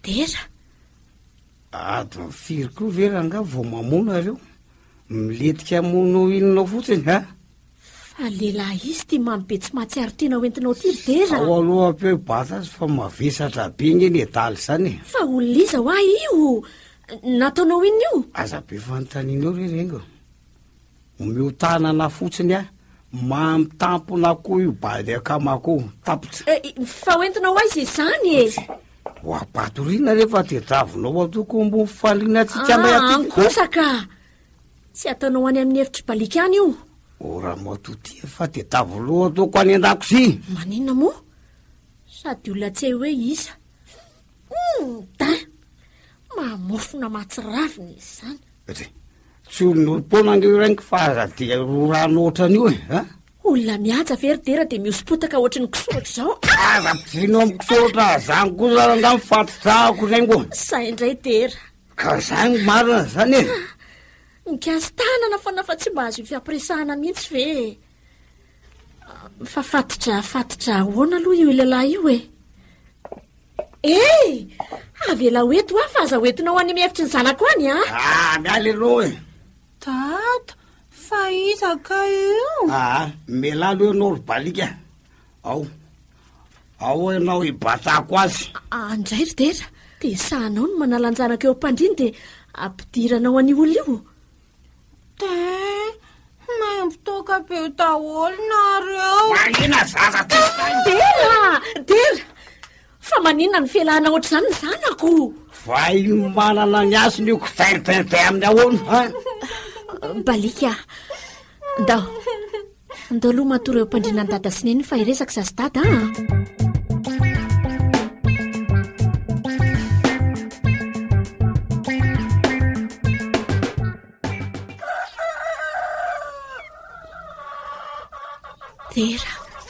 Dera ady mifiry koa veranga vao mamona reo miletika mono inonao fotsiny ha. fa lehilahy izy ty mambe tsy mahatsiaro tena hoentinao ty ry Dera. Ao aloha ampeo bata azy fa mavesatra be ngeny etaly zany. Fa olona iza ho ahy io nataonao inona io? Aza be fanontanianao rerengo omeo tanana fotsiny a mamitampona koa io bady akamako tapotra. Fa hoentinao aizy izany e. Ho apatoriana rehefa tedravonao atoko ombo faliana tsika may aty. Ankosaka tsy ataonao any amin'ny hevitry balika any io. Ora matoty fa tedavoloha atoko any an-dakozia. Maninona moa? Sady olona tsy hoe iza. Da mamofona mahatsiravina izy izany. Tsy olon'olom-pona angeo rainky fa aza dia rorano ohatrany io e. Olona mihaja very Dera dia mihosom-potaka ohatrany kisotra izao. Aza mpirino amin'ny kisotra zany koa zany nga mifatodrahako zaingo. Say indray Dera. Ka zany marina zany e. Mikasy tanana fa nafa tsy mba azo fiampiresahana mihitsy ve. Fa fatotra ahoana aloha io lehilahy io e. Avela hoeto fa aza hoetinao any mihevitry ny zanako any a. Miala aloha e. Tata, fa iza ka io? Melalo ianao ry balika. Ao ianao hibatako azy. Andray ry Dera, dia sahanao no manalanjanaka eo am-pandriny dia ampidiranao any olona io. Maimpotoka be daholo nareo. Manina zaza ty. Dera, fa maninona ny fialahana ohatr'izany ny zanako? Fa ino manana ny asiny io kitairitairitay amin'ny ahoana. Balika, ndao aloha matory eo am-pandrina ny dada sy neny fa iresaka zazy dada.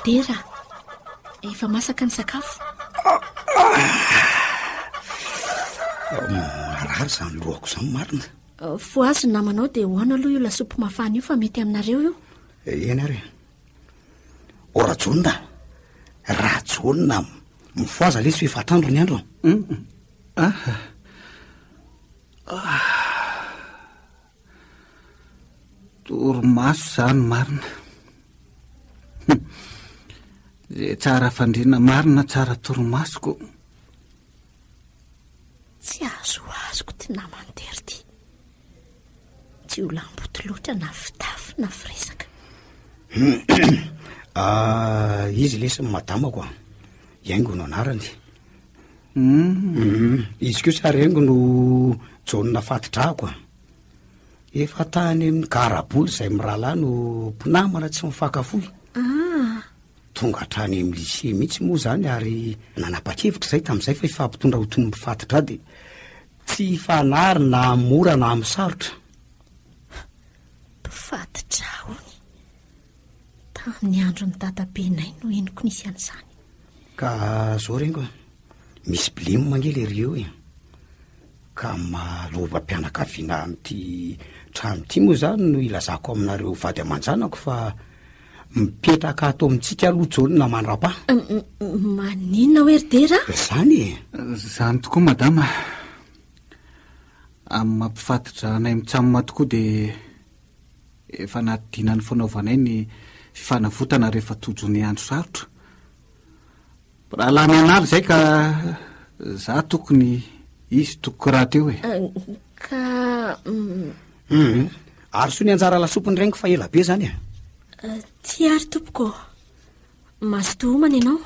Dera, efa masaka ny sakafo. Marary zany lohako zany marina. Foazy namanao dia hoana aloha io lasopy mafana io fa mety aminareo io. Ena re. O rajonina. Rajonina. Mifoaza lesy efatandro ny andro. Torimaso zany marina. Zay tsara fandrina marina tsara torimasoko. Tsy azoko ty namantery ty. Tsy ho lamboty loatra na fitafy na firesaka. Izy lesy madamako Iaingo no anarany. Izy koa sary Iaingo no jonina fatidrahako. Efa tany amin'ny garaboly izay mirahalahy no mpinamana tsy mifakafoy. Tonga hatrany amin'ny lycée mihitsy moa zany ary nanapa-kevitra izay tamin'izay fa ifampitondra ho toy ny mpifatitra dia tsy fanary na mora na amin'ny sarotra. Mpifatitra hony. Tamin'ny andron'ny dadabenay no eniko nisy an'izany. Ka zao Rengo, misy bilimo mangely ery eo e. Ka malova mpianakaviana amin'ity trano ity moa zany no ilazako aminareo vady aman-janako fa mipetraka ato amintsika aloha jonina mandrapa. Maninona hoe ry Dera? Zany e. Zany tokoa madama. Amin'ny mampifatitra anay mitsamoma tokoa dia efa natidinany fanaovanay ny fifanavotana rehefa tojo ny andro sarotra. Raha lany anary izay ka za tokony izy toko raha teo e. Ka Ary so ny anjara lasopiny Rengo fa ela be zany e. Ty ary tompoko. Mazoto homana ianao.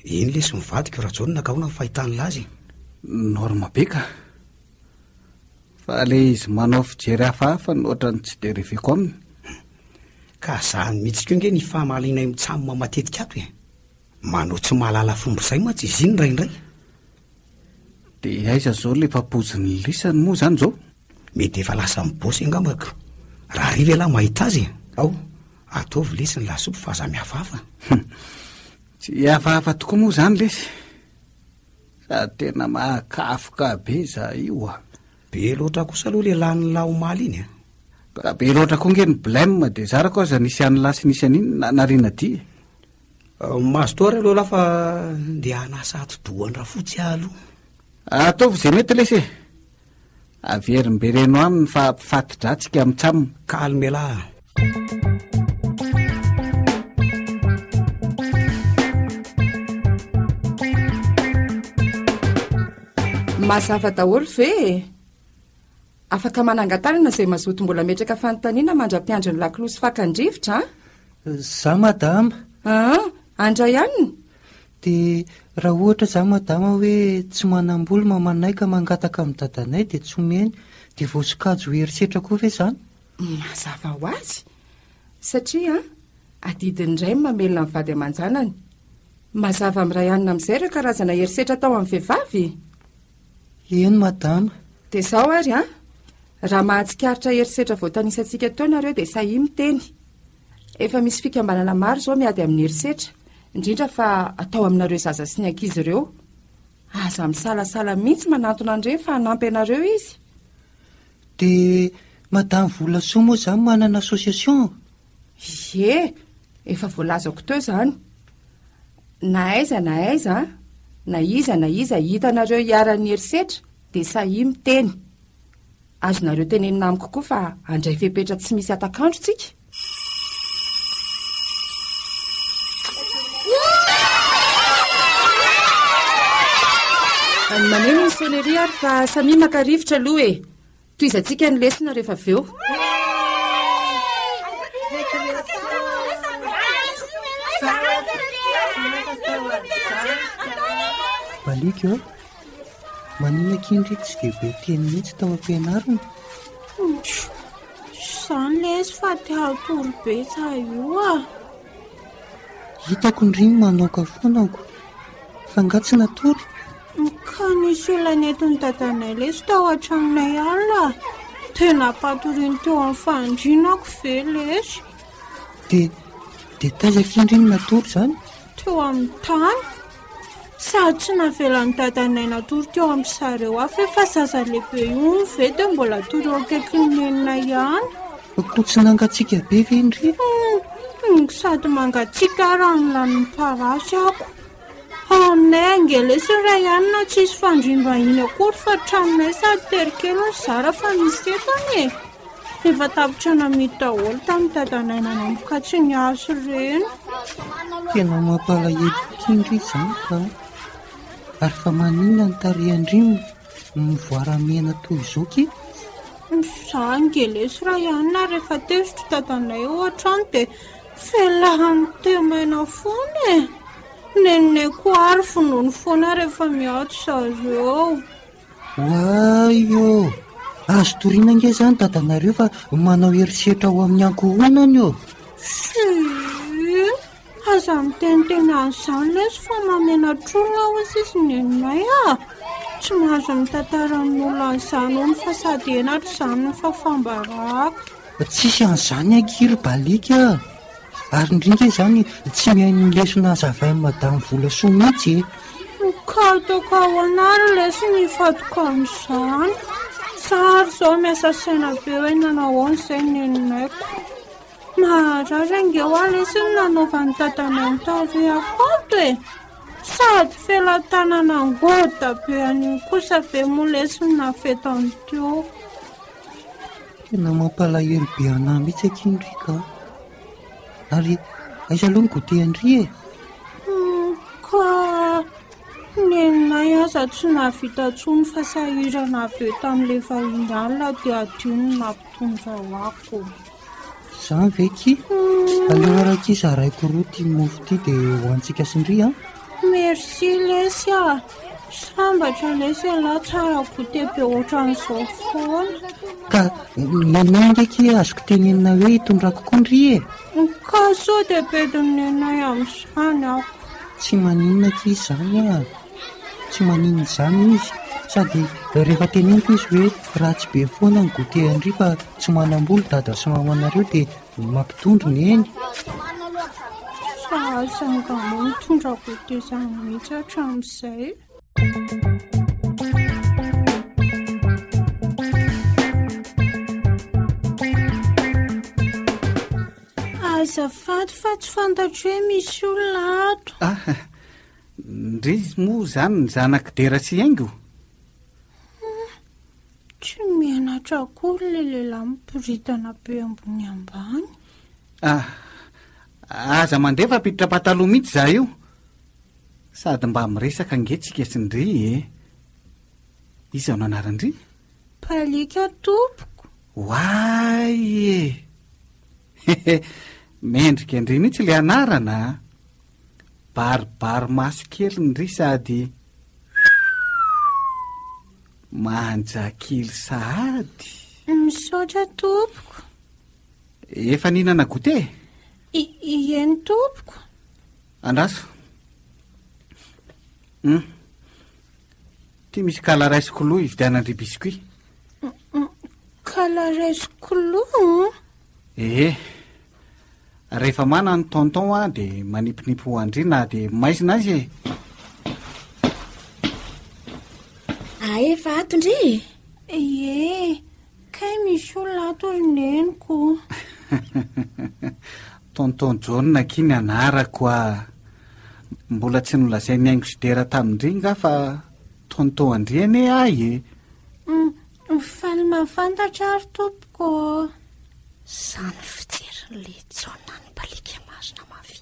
Iny lesy mivadika raha jonina ka hoana ny fahitany lazy. Norma be ka. Fa le izy manao fijery hafahafa no ohatrany tsy dia reveko aminy. Ka zany mihitsy koa nge ny famalianay mitsamoma matetika ato e. Manao tsy mahalala fomba izay mantsy izy iny raindray. dia aiza zao le fampoziny lisany moa zany zao? Mety efa lasa mibosy angambako. Raha riva lahy mahita azy ao ataovy lesy ny lasopy fa aza mihafahafa. Tsy hafahafa tokoa moa zany lesy. Sady tena mahakafoka be za io a. Be loatra kosa aloha le lany laomaly iny a. Ka be loatra koa nge ny blême dia zara koa aza nisy any lasy nisy an'iny nariana dy. Mazotoary aloha lafa dia anasa atodohan-dra fotsy aloha. Ataovy izay mety lesy. Averimbereno aminy fa mpifaty-dratsika mitsamina. Calme lahy. Mazava daholo ve? Afaka manangatanana izay mazoto mbola metraka fanontaniana mandra-piandry ny lakolosy fakandrivotra? Za madama. Andray ihany? Dia raha ohatra za madama hoe tsy manam-bola mamanay ka mangataka amin'ny dadanay dia tsy omeny dia voasokajy ho herisetra koa ve zany? Mazava ho azy. Satria adidiny iray mamelona ny vady aman-janany. Mazava amin'iray hanina amin'izay ireo karazana herisetra tao amin'ny vehivavy. Eny madama. Dia izao ary raha mahatsikaritra herisetra voatanisantsika tao nareo dia sahy miteny. Efa misy fikambanana maro izao miady amin'ny herisetra, indrindra fa atao aminareo zaza sy ny ankizy ireo. Aza misalasala mihitsy manantona andre fa hanampy anareo izy. Dia madama Volasoa moa izany manana association? Ie, efa voalazako teo izany. Na aiza na iza hitanareo hiara-ny herisetra dia sahy miteny. Azonareo tenenina amiko koa fa handray fepetra tsy misy atakandro tsika. Any maneno ny soneria ary fa samy maka rivotra aloha e. Toizantsika ny lesona rehefa aveo. Balika eo, manina kindry tsy dia be teny mihitsy tao am-pianarana. Izany lesy fa te hatoro be sa io a. Hitako ny riny manoka foanako, fa nga tsy natory. Ka nisy olana eto ny dadanay lesy tao an-tranonay alina. Tena patoriany teo amin'ny fandrinako ve lesy. Dia taiza kindry ny natory zany? Teo amin'ny tany. Sady tsy navelan'ny dadanay natory teo amin'ny sareo hafa efa zaza lehibe io ny ve dia mbola tory eo akaikin'ny nenina ihany. Ko tsy nangatsiaka be ve indry? Sady mangatsiaka raha ny lanin'ny parasy ako. Aminay angelesy iray ihany na tsisy fandriam-bahiny akory fa tranonay sady terikely ny zara fa misy etany e. Efa tapitrana mity daholo tamin'ny dadanay nanomboka tsy niaso ireny. Tena mampalahelo kindry izany ka. Ary fa maninona ny tarihan-drimo mivoaramena toy izao ki? Za angelesy raha ihany na rehefa tezitro dadanay eo an-trano dia felahany temaina foana e. Nenay koa ary finoany foana rehefa miato zareo. Waio, azo toriana nge zany dadanareo fa manao herisetra ho amin'ny ankohonany eo. Aza miteniteny an'izany lesy fa mamena trolona hozy izy nenay a. Tsy mahazo mitantara amin'olona an'izany ony fa sady enatra izany ny fafambarako. Tsisy an'izany ankiry balika. Ary indrindra izany tsy mihaino ny lesona hazavain'ny madama Volasoa mihitsy e. Ka ataoko ao anary lesy ny fatoko amin'izany. Sary izao miasa saina be hoe nanao izay neninayko. Maharary angeo aho lesy ny nanaovan'ny dadanay tarehako ato e. Sady felan-tanana angoda be an'iny kosa ve moa lesy ny nafetany teo. Tena mampalahelo be anahy mihitsy akindry ka. Ary aiza aloha ny gotehandry e? Ka neninay aza tsy navita tsony fa sahirana be tamin'ilay vahiny alina dia adio ny nampitondra hoako. Izany ve ki? Aleo araka izy araiko roa tia mofo ity dia hoantsika sindry a? Merci lesy a. Sambatra lesy ala tsara gote be ohatran'izao foana. Ka nenay ndraiky azoko tenenina hoe hitondrako kondry e? Ka sao dia bediny nenay amin'izany ako. Tsy maninona ki izany a. Tsy maninona izany izy. sady rehefa teneniko izy hoe raha tsy be foana ny gote andry fa tsy manam-bola dada sy mamanareo dia mampitondro ny eny. Fa azangamo mitondra gote izany mihitsy hatramin'izay. Azafady fa tsy fantatro hoe misy olona ato. Ndry moa zany ny zanak' dera sy haingo. Tsy mianatra akory le lehilahy miboridana be ambony ambany. Aza mandefa apiditra pataloha mihitsy za io. Sady mba miresaka angetsika sy Ndry e. Iza no anarandry? Palika tompoko. Hoay e. Mendrika Ndry mihitsy le anarana. Baribary maso kely Ndry sady manjakily sahady. Misaotra tompoko. Efa ninana gote? Eny tompoko. Andraso. Ty misy kalaraisokoloha ividianandry biscuit. Kalaraisokoloha? Rehefa mana ny tonton dia manipinipy ho Andry na dia maizina azy e. Efa ato Ndry? Kay misy olona ato reneniko. Tonton John kiny anarako mbola tsy nolazainy haingo sy dera tamindry nga fa tonton Andry ane e. Faly mahafantatra ary tompoko. Sany fijerin'le Jona ny balika masina mavy.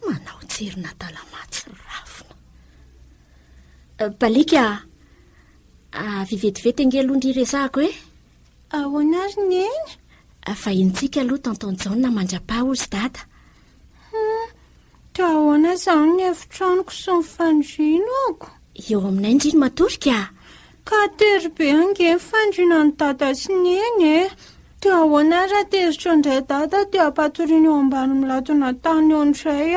Manao jerina talamatsy rafina. Balika, vivetivety angelondry resako e? Ahoana azy ny eny? Fahintsika aloha tonton Jona mandrapa ozy dada. Dia ahoana izany ny efitranoko sy ny fandrinako? Eo aminay Ndry matorika. Ka tery be ange fandrina ny dada sy ny eny e. Dia ahoana raha terizitra indray dada dia ampatoriana eo ambany milatona tany eo indray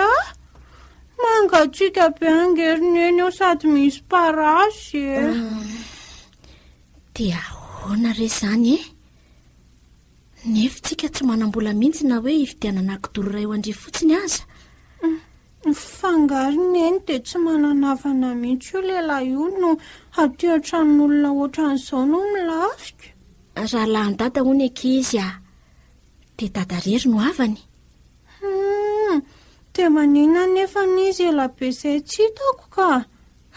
mangatsika be angeriny eny eo sady misy parasy e. Dia ahoana re izany e? Nefitsika tsy manam-bola mihitsy na hoe hividianana kidoro iray eo Andry fotsiny aza. Fangariny eny dia tsy mananavana mihitsy io lehilahy io no aty an-tranon'olona ohatran'izao no milafika. Raha lahy dada hono ankizy dia dada rery no avany. Dia manina nefa n'izy elabe izay tsy hitako ka.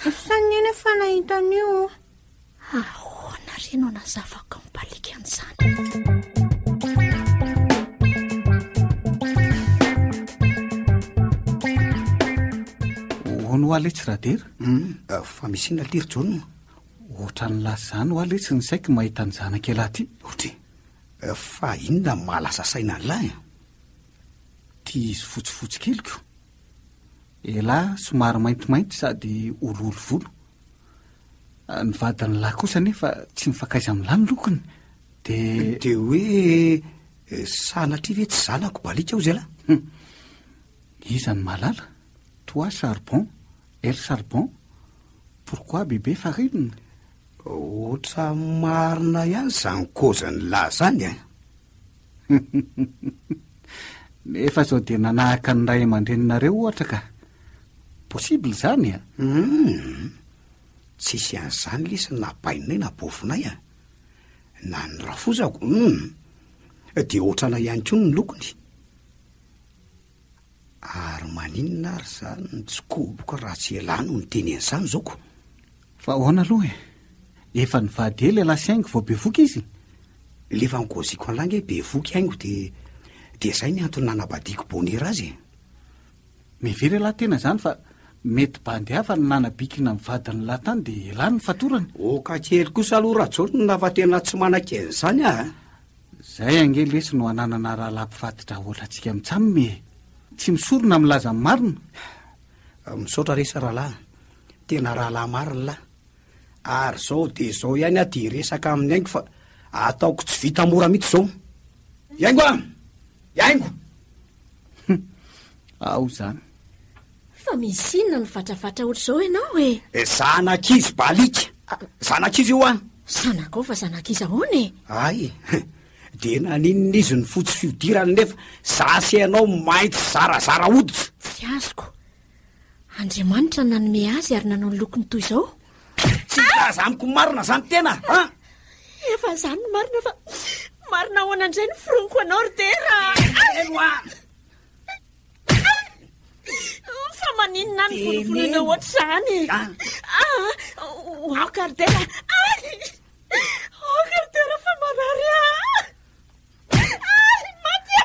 Saniny efa nahitan'io. Ahoana re no nazavako ny balika an'izany. Hono aletsy radera? Fa misy ina liry John. Ohatra ny lasy zany ho aletsy ny saiko mahita ny zanak'elahy ty. Ohatra fa inona mahalasa saina an'lahy? Ty izy fotsifotsy keliko. Elahy somary maintimainty sady ololo volo. Ny vadiny lahy kosa nefa tsy mifakaiza amin'lahy ny lokony. Dia hoe sanatria ve tsy zanako balika ao zay lahy? Iza ny mahalala? Toi charbon, elle charbon. Pourquoi bébé farine? Ohatra marina ihany zany kozany lahy zany Nefa zao dia nanahaka ny ray aman-dreninareo ohatra ka. Possible zany Tsisy an'izany lisa napainay na bofinay na ny rafozako. Dia ohatrana ihany koa ny lokony. Ary maninona ary zany tsy koboka raha tsy elano ny teny an'izany zaoko. Fa ahoana aloha efa nivady ela elahy sy haingo vao be voky izy. Lefa nygoziko an'lange be voky haingo dia zay ny antony nanabadiako bonera azy. Mivery lahy tena zany fa mety bandy hafa ny nanabikina mivadiny lahy tany dia elany ny fatorany. Ka kely kosa aloha raha John nafa tena tsy manan-keny zany Zay angely lesy no ananana rahalam-pifatitra ohatrantsika mitsamime. Tsy misorona milaza ny marina. Misaotra resa rahalahy. Tena rahalahy marina lahy. Ary zao dia zao ihany dia resaka amin'ny haingo fa ataoko tsy vita mora mihitsy zao. Yaingo! Ao zany. Fa misy inona ny vatrafatra ohatr'izao ianao e? Zanak'izy balika. Zanak'izy io a. Zanakao fa zanak'izy ahoany? Ay, de naninona izy ny fotsy fihodirany nefa zasy ianao mainty zarazara hoditra. Tsy azoko. Andriamanitra nanome azy ary nanao ny lokony toy izao. Tsy laza amiko marina zany tena, a? Efa zany no marina fa marina ahoana indray ny foroniko anao ry tera. Eno a. Fa maninona ny volovolona ohatra zany? Kardera. Kardera fa marary a.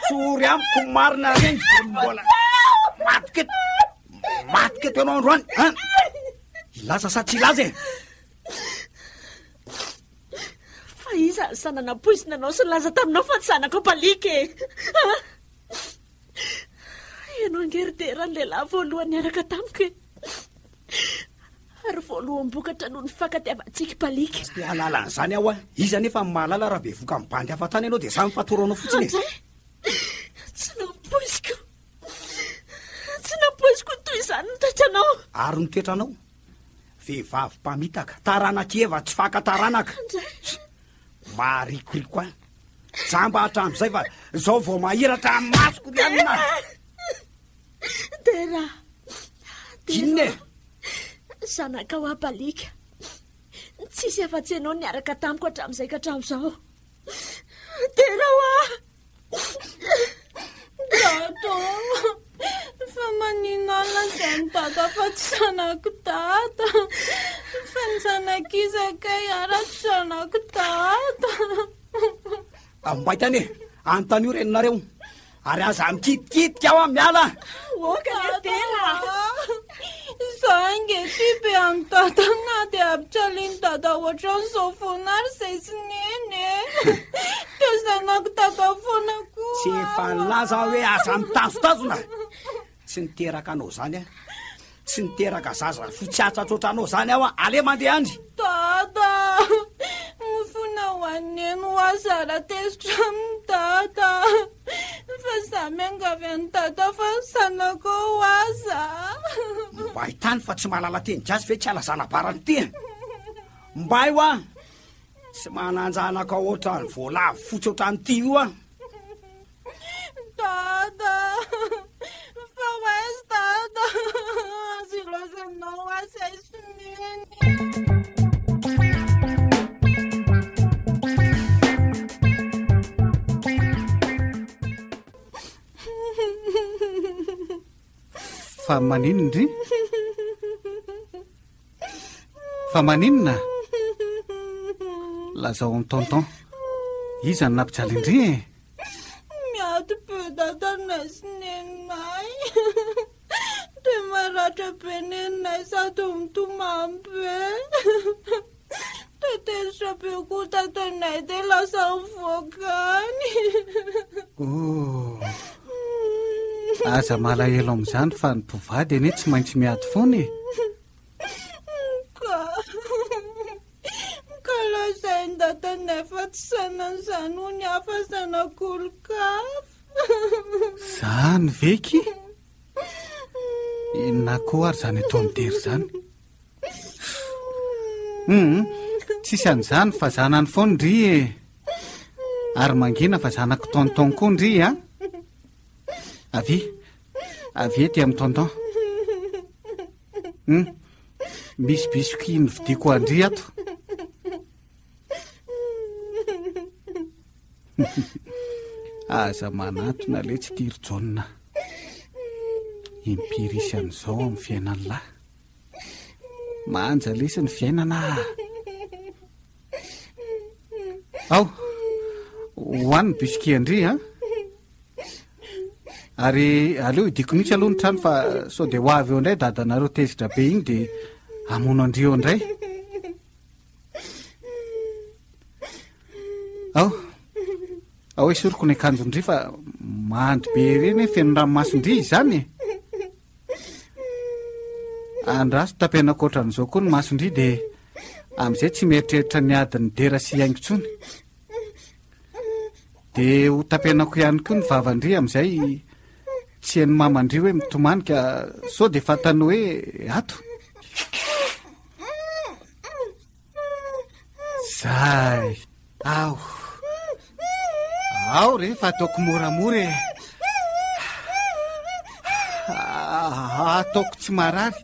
Sory amiko marina reny mbola matiketo ianao androany, a? Ilaza sa tsy ilaza e? Fa iza ny sanana poizina anao sy nilaza taminao fa tsy zanako palika e. Ianao angeridera ny lehilahy voalohany niaraka tamiko e. Ary voaloham-bokatra noho ny fankatiavantsika palika. Tsy alala an'izany aho a. Iza nefa mahalala raha be voka mibandy hafa tany ianao dia samy fatoranao fotsiny e. Tsy nampoiziko. Tsy nampoiziko toy izany ny toetranao. Ary ny toetranao vehivavy mpamitaka, taranak'eva tsy faka-taranaka. Marikoriko a. Jamba hatramin'izay fa zao vao mahiratra amin'ny masoko ny anina. Tera. Inona e? Zanakao apalika. Tsisy afa-tsy ianao niaraka tamiko hatramin'izay ka hatramin'izao. Tera hoa. Dato, fa maninona izany tata fa tsy zanako tata. Fa ny zanak'izy kay ara-tsy zanako tata. Ambaitany e, antanio reninareo. Ary aza mikitikitika aho miala. Tera. Zange tipe amin'ny tata na dia apitraliny tata ohatran'izao foana ary izay sy neny e. Dia zanako tata foana koa. Tsy efa nilaza hoe aza mitazotazona. Tsy niteraka anao zany a. Tsy niteraka zaza fotsiatsa tsotra anao zany aho a. Ale mandeha andry. Tata, mifona ho aneny ho azara tezitra amin'ny tata. Fa samy angavy an'ny tata fa zanako ho aza. Mba hitany fa tsy mahalala teny gasy ve tsy alazana barany ty. Mba io a. Tsy mananjanaka ohatrany voalavo fotsy ohatrany ty io a. Tata, fa hoaizy tata. Azy lozanao asay sineny. Fa maninona ry? Fa maninona? Lazao amin'ny tonton. Iza ny nampijaly indry e? Miato be tata nay sy nenay. Dia maratra be nenay sady mitomamy be. Dia tezitra be koa tatanay dia lasa mivoakany. Aza malahelo amin'izany fa ny mpivady anie tsy maintsy miady foana e. Ka lazainy tatanay fa tsy sanan'izany ho ny hafa zanak'olon-kafa. Zany veky? Inona koa ary zany atao midery zany? Tsisy an'izany fa zanany foana ndry e. Ary mangina fa zanako tonton koa ndry a. Avy ety amin'ny tonton. Misy biscuit novidiako andry ato. Aza manatona le tsy tiry jauna. Impirisy an'izao amin'ny fiainany lahy. Manja lesy ny fiainana. Ao, hoan'ny biscuit andry a. Ary aleo idiko mihitsy aloha ny trano fa sao dia ho avy eo indray dadanareo tezitra be iny dia hamono andrio indray. Ao esoriko ny akanjondry fa mandry be reny feno ranomasondry izany e. Andraso tapenako ohatran'izao koa ny masondry dia amin'izay tsy mieritreritra ny adiny dera sy haingo intsony. Dia ho tapenako ihany koa ny vavandry amin'izay tsy hain'ny mamandry hoe mitomanika sao dia fantany hoe ato. Izay. Ao rehefa ataoko moramora e. Ataoko tsy marary.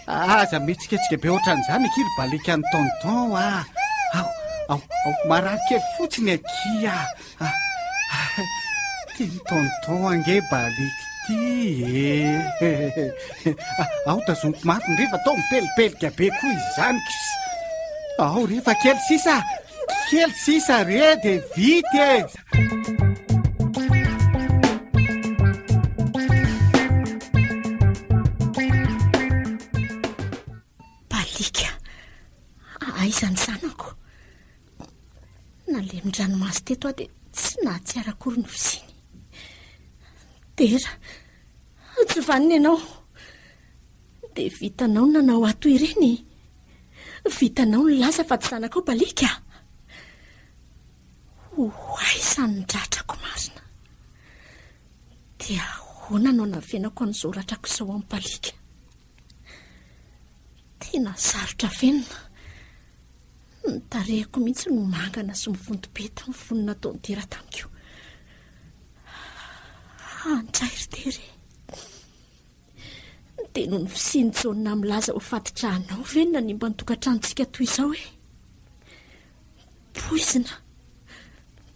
Aza metsiketsika be ohatran'izany kiry balika ny tonton ao marary kely fotsiny akia. Ty ny tonton ange balika ty e. Ao tazoniko mafiny rehefa atao mipelipelika be koa izany kis. Ao rehefa kely sisa re de vity e. Aizany zanako nalemindranmasy teto aho dia tsy nahatsiara akory ny fosiny. Tera tsy vaniny ianao dia vitanao nanao ato ireny, vitanao ny lasa fa tsy zanako balika. Aizany dratrako marina dia ahoana no navenako an'izao ratrako izao amin'ny balika. Tena sarotra venona. Nitarehiko mihitsy no mangana sy mivonto-be tamin'ny vonina taony tera tamiko. Andrairy tery dia noho ny fisinyjaonina milaza ho fatitrahanao venona ny mba nitokantranontsika toy izao e.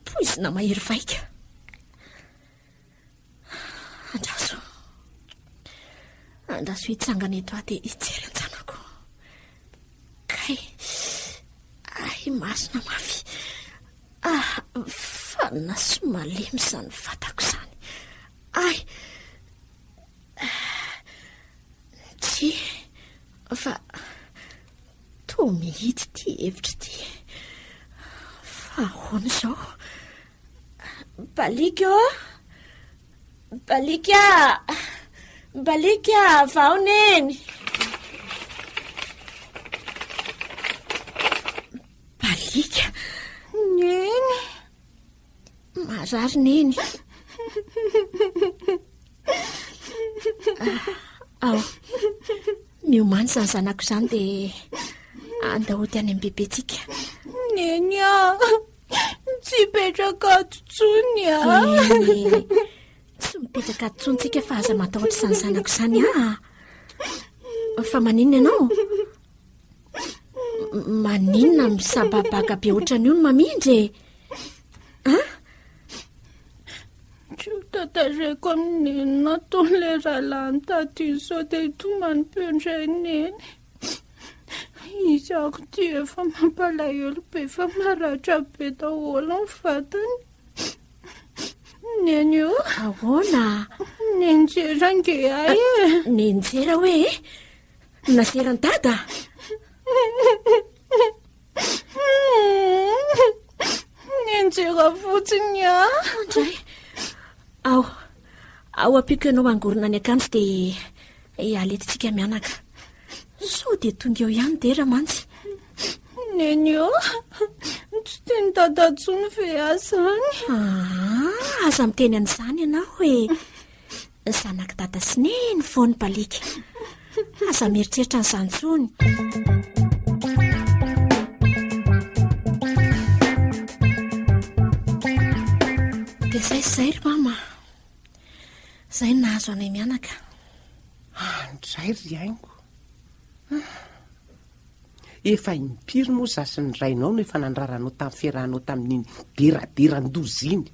Poizina mahery vaika. Andraso hitsangana eto aho dia hijery an-janako. Masina mafy. Fa naso malemy izany fatako izany. Tsy fa toa mihitsy ty hevitra ty. Fa ahoana izao? Balika vao neny. Neny marary neny. Miomany izany zanako izany dia andahoty any amin'ny bebetsika. Neny tsy mipetraka atontsony tsy mipetraka atontsika fa aza matahotra izany zanako izany fa maninona ianao? Maninona misababaga be ohatran'io no mamindry? Tsy tatareko amin'ny nataon'ilay rahalany tato izao dia tomany mpendray neny. Izy ako ty efa mampalahelo be fa maratra be daholo ny vatany. Neny io ahoana? Nenjera nge ay e. Nenjera hoe naserany dada? Nenjera fotsiny andray. Ao ampiko ianao angorona ny akanjo dia aletitsika mianaka. Sao dia tonga eo ihany dera mantsy. Neny io tsy teny dadantsony ve azany. Aza miteny an'izany ianao hoe zanak dada sy neny foany balika. Aza mieritreritra an'izany tsony. Dia zay ry mama. Zay nahazo anay mianaka. Andray ry aingo. Efa impiry moa zasy ny rainao no efa nandraranao tamin'ny fiarahanao tamin'iny diradirandoziny.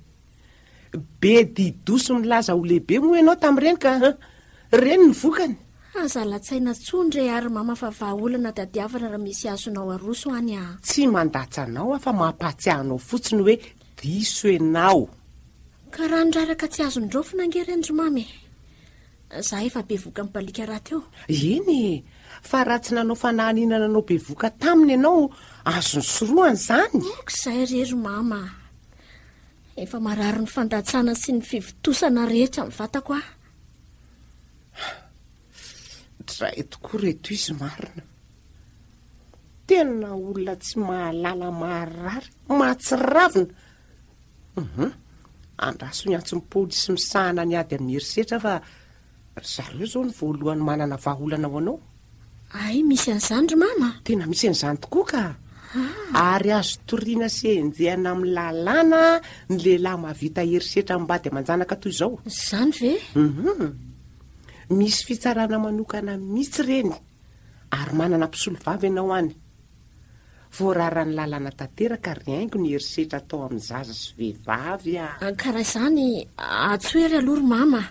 Be didoso milaza ho lehibe moa ianao tamin'ireny ka reny ny vokany. Aza latsaina tsondry ary mama fa vahaolana dadiavana raha misy azonao aroso any Tsy mandatsa anao fa mampatsiahanao fotsiny hoe diso ianao. Ka raha niraraka tsy azony drofina angerendry mamy. Za efa be voka amin'ny balika raha teo. Eny fa raha tsy nanao fanahinana anao be voka taminy ianao azony soroany izany. Izay rery mama. Efa marary ny fandatsana sy ny fivitosana rehetra amin'ny vatako Dray tokoa reto izy marina. Tena olona tsy mahalala marary, mahatsiravina. Andraso ny antso ny polisy misahana ny ady amin'ny herisetra fa zareo izao ny voalohany manana vahaolana ho anao. ay misy an'izany ry mama. Tena misy an'izany tokoa ka. Ary azo toriana sy enjehana amin'ny lalàna ny lehilahy mahavita herisetra mbady amanjanaka toy izao. Zany ve? Misy fitsarana manokana mihitsy reny ary manana mpisolo vavy ianao any. Voararany lalàna tanteraka ry haingo ny herisetra atao amin'ny zaza sy vehivavy karaha izany atsoery aloha ry mama.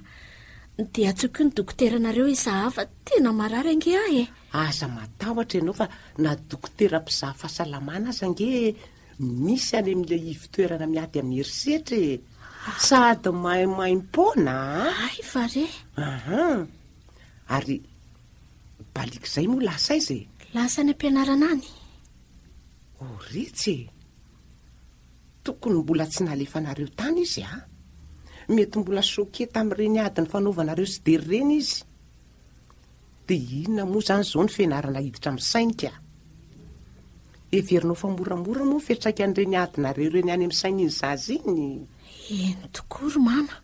Dia atsoky ny dokoteranareo izahava tena marary ange ahy. Aza matahotra ianao fa na dokotera mpizaha fahasalamana aza ange misy any amin'ilay ivitoerana miady amin'ny herisetra sady maimaimpona. Ay fa re. Ary baliky izay moa lasa izy lasa ny ampianarana any. Ritsy tokony mbola tsy nalefanareo tany izy mety mbola soke tamin'ireny adiny fanaovanareo sy dery reny izy. Dia inona moa izany izao ny fianarana hiditra amin'ny sainika? Everinao fa moramora moa fetraka an'ireny adinareo reny any amin'ny sainy iny zaza iny. Eny tokoa ry mama.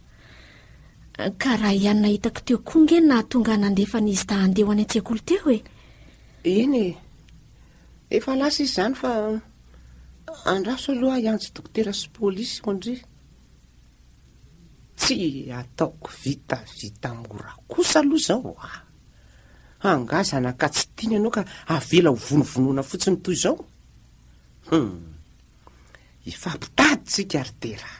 Ka raha ihany nahitako teo koa nge nahatonga nandefan'izy ta handeha ho any an-tsekoly teo Eny efa lasa izy izany fa andraso aloha iantsy dokotera sy polisy ondry. Tsy ataoko vita mora kosa aloha izao angazana ka tsy tiana ianao ka avela ho vonovonoana fotsiny toy izao. Ifampitady tsika ry tera.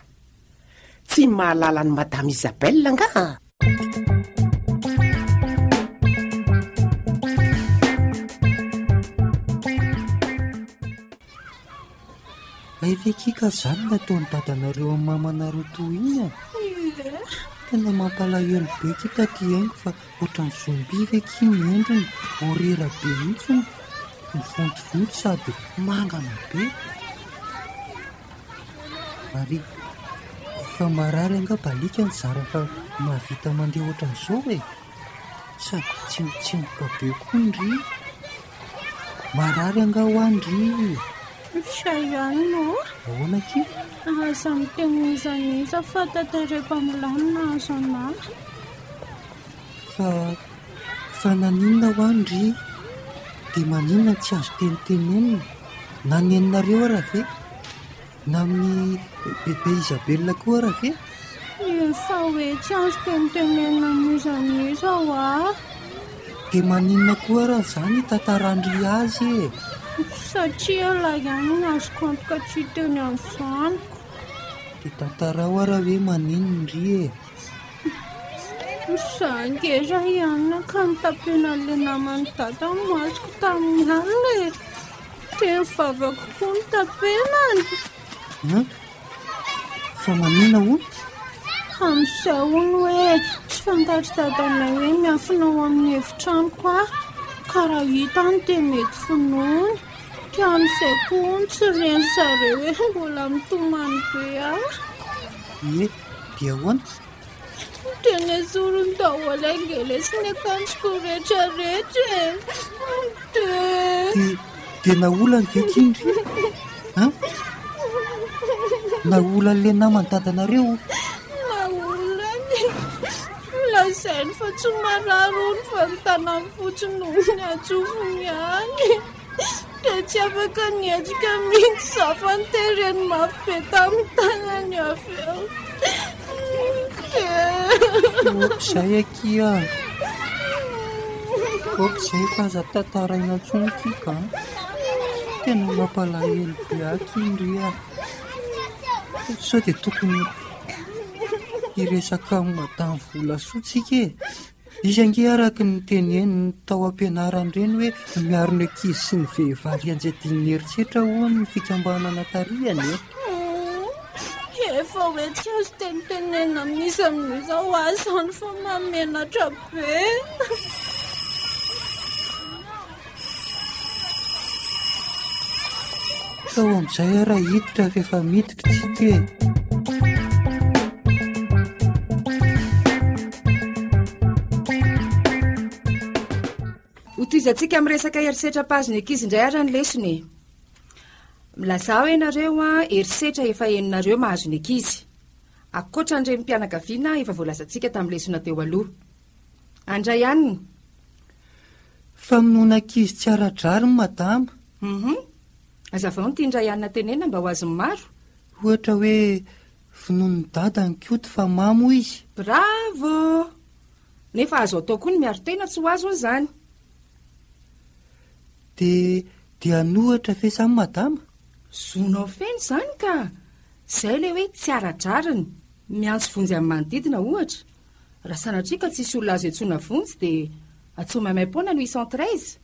Tsy mahalala ny madame Isabelle nga. Aivekika izany nataony dadanareo amin'ny mamanareo toy iny tena mampalahelo be kita ty haingo fa ohatran'ny zomby ve ki miendriny orera be mihitsy mivontovonto sady mangana be. Ary fa marary anga balika ny zara fa mahavita mandeha ohatran'izao sady tsimotsimoka be koa ndry. Marary anga ho andry. Shayano. Ahoana ki? Aza mitenizaniza fa tatareko amin'ny lanina azana. Fa naninona ho andry? Dia maninona tsy azo tenitenenina? Na ny eninareo ara ve? Na amin'ny bebe Isabelle koa ara ve? Efa hoe tsy azo tenitenenina nizaniza Dia maninona koa ara izany tantarandry azy Satria la ihany ny azoko antoka tsy teny amin'ny zaniko. Dia tantarao ara hoe maninona ndry Sangeza ihany ka nitapena le namany dada masoko tamin'ny alina teny vavako koa nitapenany. Fa maninona hono? Amin'izay hono hoe tsy fantatry dadanay hoe miafinao amin'ny efitranoko ka raha hitany dia mety finoany. Ka amin'izay koa tsy reny zareo hoe mbola mitomany be dia ahoana? Teny zorony daholo angely sy ny akanjoko rehetrarehetra Dia naolany ve kindry? Naolan'le namany dadanareo? Naolany lazainy fa tsy mararony fa ny tanany fotsiny noho ny atsofony ihany. Dia tsy afaka niatrika mihitsy zafa ny tereny mafy be tamin'ny tanany avy eo. Izay aky izay fa aza tantaraina intsony tika. Tena mampalahelo be aky indry sao dia tokony hiresaka amin'ny madamy Volasoa tsika izy ange araka ny teneniny tao am-pianarany ireny hoe miaro ny ankizy sy ny vehivavy anjadin'ny herisetra hono ny fikambanana tarihany Efa hoe tsy azo tenitenena misy amin'izao azany fa mamenatra be. Sao amin'izay ara hiditra fa efa miditra tsika Hotoizantsika amin'ny resaka herisetra-pahazo ny ankizy indray ara ny lesony. Milazao ianareo herisetra efa eninareo mahazo ny ankizy. Akoatra an'ireny mpianakaviana efa voalazantsika tamin'ny lesona teo aloha. Andray ihany. famonoana-ankizy tsy aradrary ny madama. aza vao ny tia indray anina tenena mba ho azony maro. Ohatra hoe finoany dada ny koty fa mamo izy. Bravo! Nefa azo atao koa ny miaro tena tsy ho azo izany. Dia nohatra fe samy madama? Zonao feny izany ka. Izay ilay hoe tsy aradrariny, miantso vonjy amin'ny manodidina ohatra. Raha sanatria ka tsisy olona azo iantsoana vonjy dia atsoa maimaimpona no 813.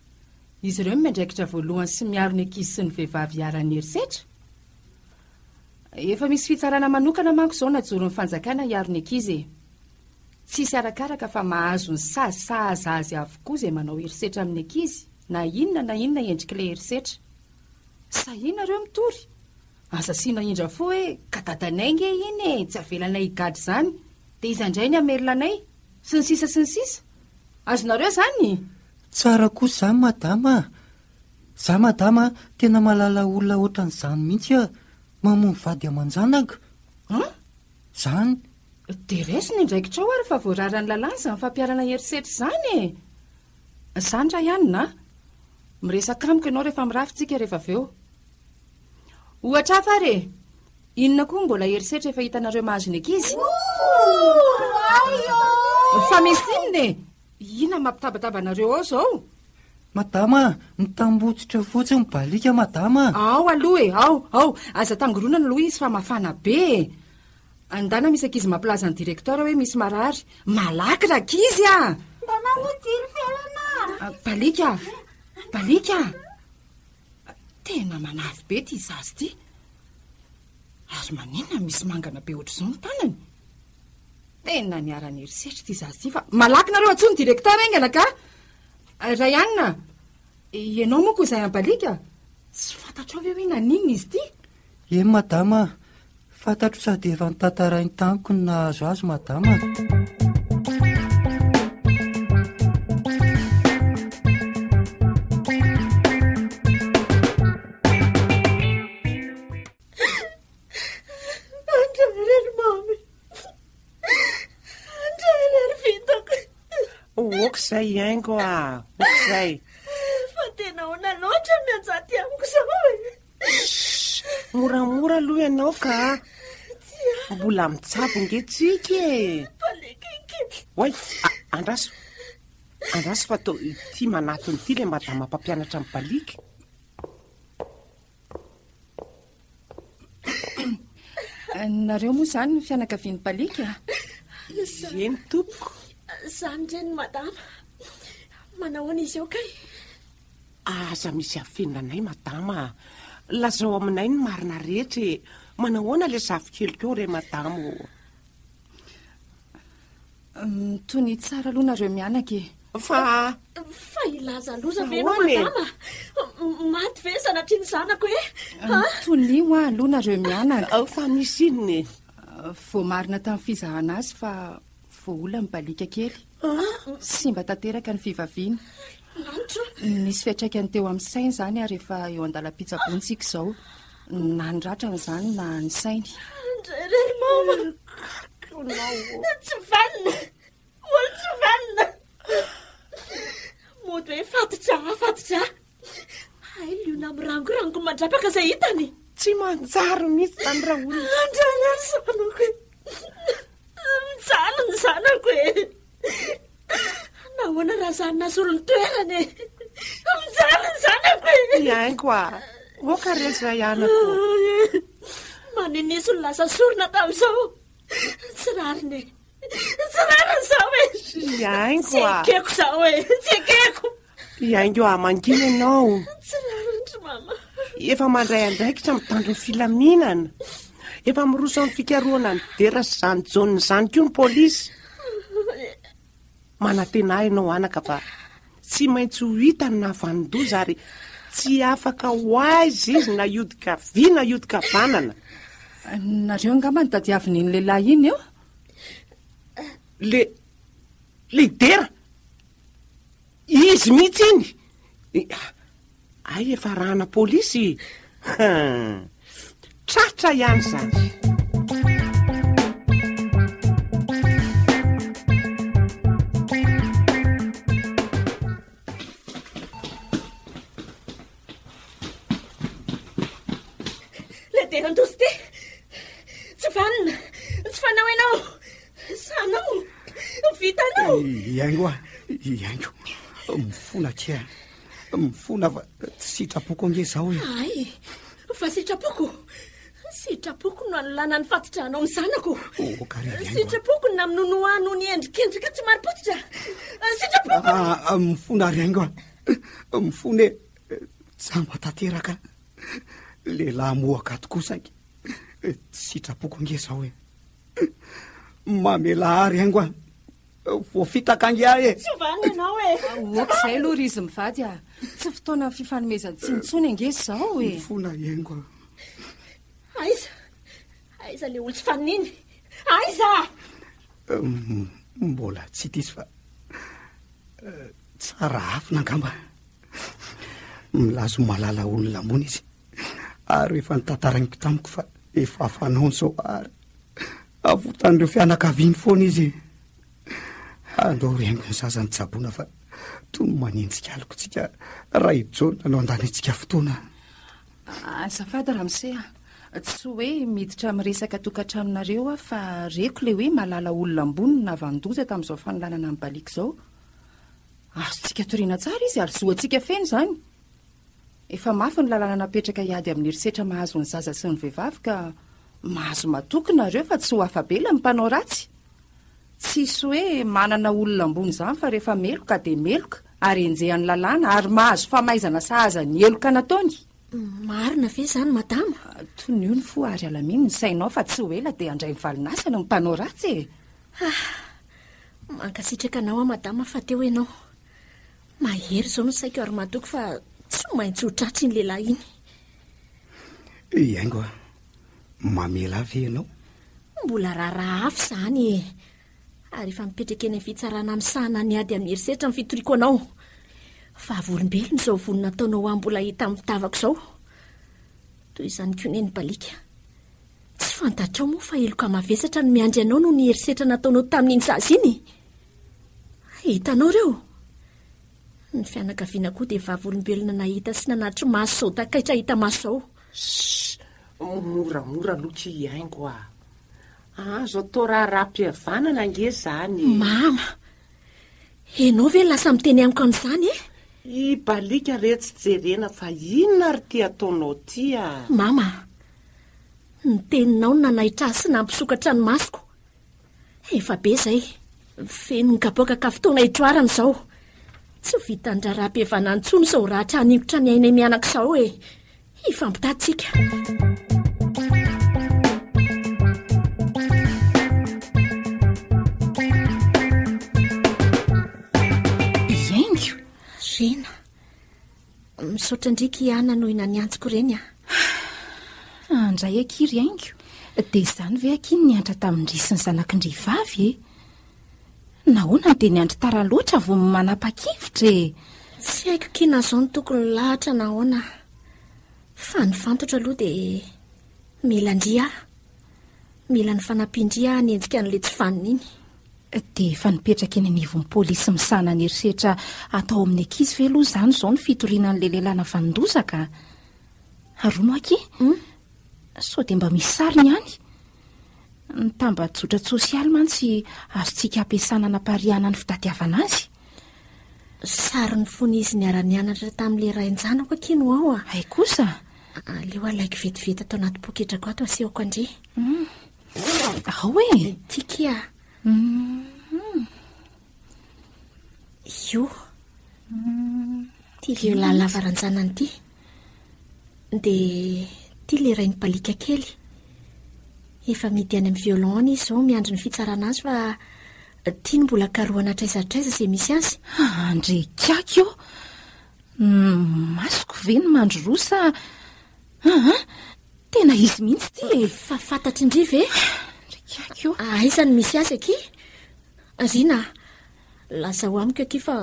Izy ireo miandraikitra voalohany sy miaro ny ankizy sy ny vehivavy hiara-ny herisetra. Efa misy fitsarana manokana manko izao najoro ny fanjakana hiaro ny ankizy. Tsisy arakaraka fa mahazo ny sazisazy azy avokoa izay manao herisetra amin'ny ankizy, na inona endrik'ilay herisetra. Sahina ireo mitory. Asasiana indra fo hoe katatanay nge iny tsy avelanay higady izany, dia izandray ny amerillanay, sy ny sisa. Azonareo izany? Tsara kosa izany madama. Za madama tena malala olona ohatran'izany mihitsy mamono vady aman-janaka. Zany. Dia resy ny indraikitra ao ary fa voararany lalàna izany fampiarana herisetra izany. Izany ra ihany na? Miresaka amiko ianao rehefa mirafitsika rehefa avy eo. Ohatra hafa re, inona koa mbola herisetra efa hitanareo mahazo ny ankizy? Fa misy inona e? Inona mampitabatabanaareo ao izao? Madama, mitambotsitra fotsiny mibalika madama. Ao aloha e, ao. Aza tangoronana aloha izy fa mafana be. Andana misy ankizy mampilaza ny direktera hoe misy marary. Malaky ra ankizy a! Balika! Tena manafy be ty zazy ty. Ary maninona misy mangana be ohatr'izao ny tanany. Tena niara-ny herisetra ty zazy ty fa malaky nareo atsoa ny direktera aingana ka? Ray Anina, ianao moa koa izay am-balika? Tsy fantatro avy hoe naninona izy ty? Madama, fantatro sady efa nitantarainy tamiko ny nahazo azy madama. Okizay haingo okizay. Fa tena ona loatra mianjaty amiko izao e. Moramora aloha ianao ka. Mbola mitsabo ngetsika e. Oay, andraso fa ty manatony ty le madama mpampianatra amin'ny balika. Nareo moa izany ny fianakavian'ny balika? Eny tompoko. Izany reny madama. Manahoana izy eo kay? Aza misy afendanay madama. Lazao aminay ny marina rehetra. Manahoana le zavikelikeo re madama. Tony tsara aloha nareo mianaka e. Fa ilaza loza ve no madama? Maty ve sanatria ny zanako e? Tony ho aloha nareo mianaka. Fa misy inona e? Vao marina tamin'ny fizahana azy fa vao olona mibalika kely. Simba tanteraka ny fivaviana. Nisy fiantraikany teo amin'ny sainy izany ary efa eo an-dalam-pitsabontsika izao. Na ny ratrany izany na ny sainy. Rery mama. Tsy vanina. Mody hoe fatitra. Ay, liona mirangorango mandrapaka izay hitany. Tsy manjary mihitsy tany raha olona. Andrany zanako e. Mijaly ny zanako e. Nahoana raha zany nasolo ny toerany e. Mijaly ny zanako e. Iaingo oka reza ianako. Maninisy ny lasa sorona tamin'izao. Tsy rariny izao e. Iaingo Tsy ekeko izao e. Tsy ekeko. Iaingo mangina ianao. Tsy rariny mama. Efa mandray andraikitra mitandro ny filaminana. Efa miroso amin'ny fikaroana ny dera sy zany jaune zany koa ny polisy. Manantena ianao anaka fa tsy maintsy ho hitany na vanindoza ary tsy afaka ho aizy izy na iodika vy na iodika banana. Nareo angamba ny tadiaviny iny lehilahy iny eo? Le dera izy mihitsy iny. Ay efa rahana polisy. Tratra ihany zany. derandozy ty. Tsy vanina, tsy fanao ianao. Sanao, vitanao. Iaingo iaingo, mifona kea, mifona fa tsy sitrapoko ange zao e. Ay, fa sitrapoko. Sitrapoko no anolana ny fatotra anao ny zanako. Sitrapoko na minonoano ny endrikendrika tsy maripotitra. Sitrapoko. Mifona riaingo, mifona tsamba tanteraka. Lehilahy mohaka tokoa saingy. Sitrapoko ange zao e. Mamela riaingo. Voafitaka ange e. Tsy vanina ianao e. Okizay aloha ry izy mivady a. Tsy fotoana fifanomezana tsinitsony ange zao e. Mifona riaingo. Aiza le olo tsy faniny. Aiza. Mbola tsy tisy fa tsara hafina angamba. Milazo malala olona ambony izy. Ary efa nitantarainiko tamiko fa efa afanaony zao ary avotan'ireo fianakaviany foana izy. Andao riaingo ny sasany tsaboana fa toy ny manenjika aliko tsika raha ijoana no andanitsika fotoana. Azafady Ramsey, tsy hoe miditra miresaka tokantranonareo fa reko le hoe malala olona ambony navandoza tamin'izao fanolanana amin'ny baliaka izao. Azontsika toriana tsara izy ary zoantsika feno izany. Efa mafy ny lalana napetraka hiady amin'ny herisetra mahazo ny zaza sy ny vehivavy ka mahazo matoky nareo fa tsy ho afabela ny mpanao ratsy. Tsisy hoe manana olona ambony izany fa rehefa meloka dia meloka ary enjehany lalàna ary mahazo famaizana sahaza ny eloka nataony. Marina ve izany madama? Toy ny io ny fo ary alaminy ny sainao fa tsy ho ela dia andray mivalinasana ny mpanao ratsy e. Mankasitraka anao a madama fa teo ianao. Mahery izao no saiko ary matoky fa tsy maintsy ho tratry ny lehilahy iny. Iaingo, mamela avy ianao? Mbola raharaha afy izany e. Ary efa mipetraka eny amin'ny fitsarana amin'ny sahana ny ady amin'ny herisetra ny fitoriko anao. Fa volombelona izao vono nataonao mbola hita amin'ny tavako izao. Toy izany koa ny baliaka. Tsy fantatrao moa fa eloka mavesatra no miandry anao no ny herisetra nataonao tamin'iny zaza iny. Hitanao reo. Ny fianakaviana koa dia vavolombelona nahita sy nanatry maso sao takaitra hita maso sao. Moramora loka Iaingo a. Azo atao raharaham-pihavanana ange zany. Mama, enao ve lasa miteny amiko amin'izany e? I baliaka re tsy jerena fa inona ary ty ataonao ty a? Mama, ny teninao no nanaitra sy nampisokatra ny masoko. Efa be izay, feno ny kapoaka fotoana hitroarana izao. Tsy vitany raharaham-pihavanana intsony izao raha tranimotra ny aina mianaka izao e. Hifampitatsika. Rena, misaotra ndrika ihana noho ina niantsiko ireny a. Andray akiry Iaingo, dia izany ve akiny niantra tamin'ny risy ny zanak'Andrivavy e? Nahoana dia niandry tara loatra vao manapa-kevitra e? Tsy haiko kina izao ny tokony lahatra nahoana. Fa ny fantotra aloha dia mila ndria. Mila ny fanampindria ny endrika an'ilay tsy faniny iny. Dia efa nipetraka eny anivon'ny pôlisy misana ny herisetra atao amin'ny ankizy ve aloha izany izao ny fitoriana n'ilay lehilahy navandozaka. Arono aky? Sao dia mba misy sariny ihany. Ny tambajotra sosialy mantsy azontsika ampiasana anapariana ny fitadiavana azy. Sary ny fony izy niara-nianatra tamin'ilay rain-janako aky no ao a. Ay kosa? Aleo alaiko vetivety atao anaty poketrako ato asehoko andre. Ao e? Tikia. Io ty viola lavaranjanany ty dia ty le rainy balika kely efa midy any amin'ny violon izy izao miandry ny fitsarana azy fa ty ny mbola karohana traizatraiza izay misy azy. Andrekako io masoko ve ny mandrorosa tena izy mihitsy ty e. Fa fantatry indri ve? Andrekako io aiza ny misy azy aky? Rina, lasa ho amiko aky fa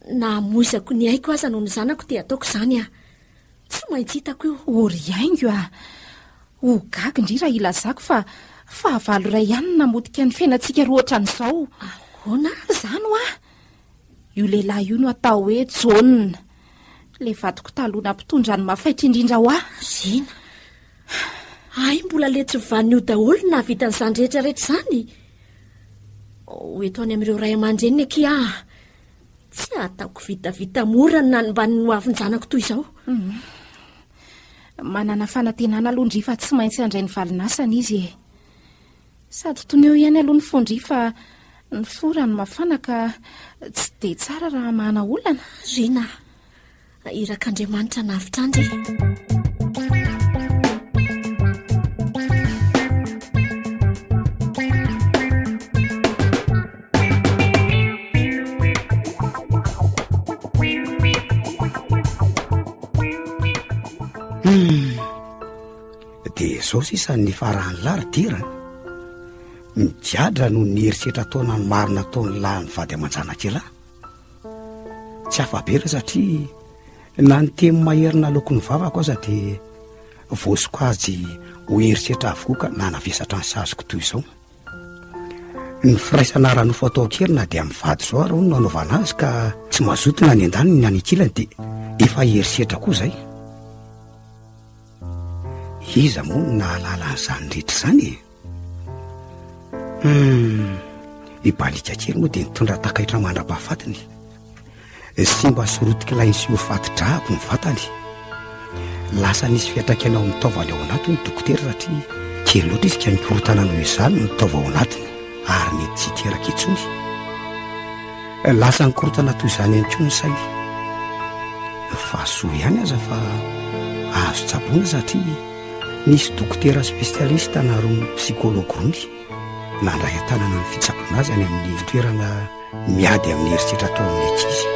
nahamoizako ny aiko aza noho ny zanako dia ataoko izany a. Tsy maintsy hitako io. Ory Iaingo a. Ho gaga indri raha ilazako fa fahavalo iray ihany namotika ny fiainantsika roa ohatran'izao. Ahoana? Izany ho a. Io lehilahy io no atao hoe John. Le vadiko taloha nampitondra ny mafaitra indrindra ho a. Rina, ay mbola le tsy vanio daholo na vitan'izany rehetrarehetra izany eto any amin'ireo ray aman-dreny aky tsy ataoko vitavita morana na nymba ny hoavin-janako toy izao. Manana fanantenana aloha ndry fa tsy maintsy andray ny valinasana izy sady toneo ihany aloha ny fondry fa ny forany mafana ka tsy dia tsara raha mahana olana. Rina, irak'Andriamanitra navitrandry. Dia izao sisany farahany laridira mijiadra no ny herisetra taona ny marina taony lahy ny vady aman-janak'elahy tsy afabera satria na ny temy maherina lokony vavako aza dia vosiko azy ho herisetra avokoa ka nanavesatra ny sazoko toy izao. Ny firaisana ranofo atao kerina dia mivady izao ary no nanaovana azy ka tsy mazotina ny an-daniny ny anikilany dia efa herisetra koa izay. Iza moa no nahalala an'izany rehetra izany ibalika kely moa dia nitondra takaitra mandra-pahafatiny sy mba sorotikilainy sy ho fatidrahako ny vatany. Lasa nisy fiatraikana ao mitaova ao anatiny ny dokotera satria kely loatra izy ka nikorotana noho izany no mitaova ao anatiny ary mety tsy teraka intsony. Lasa nikorotana toy izany ihany koa ny sainy fa soa ihany aza fa azo tsaboana satria nisy dokotera spesialista na roa psikôlôgy rony nandray an-tanana ny fitsaboana azy any amin'ny toerana miady amin'ny herisetra tao amin'ny ankizy.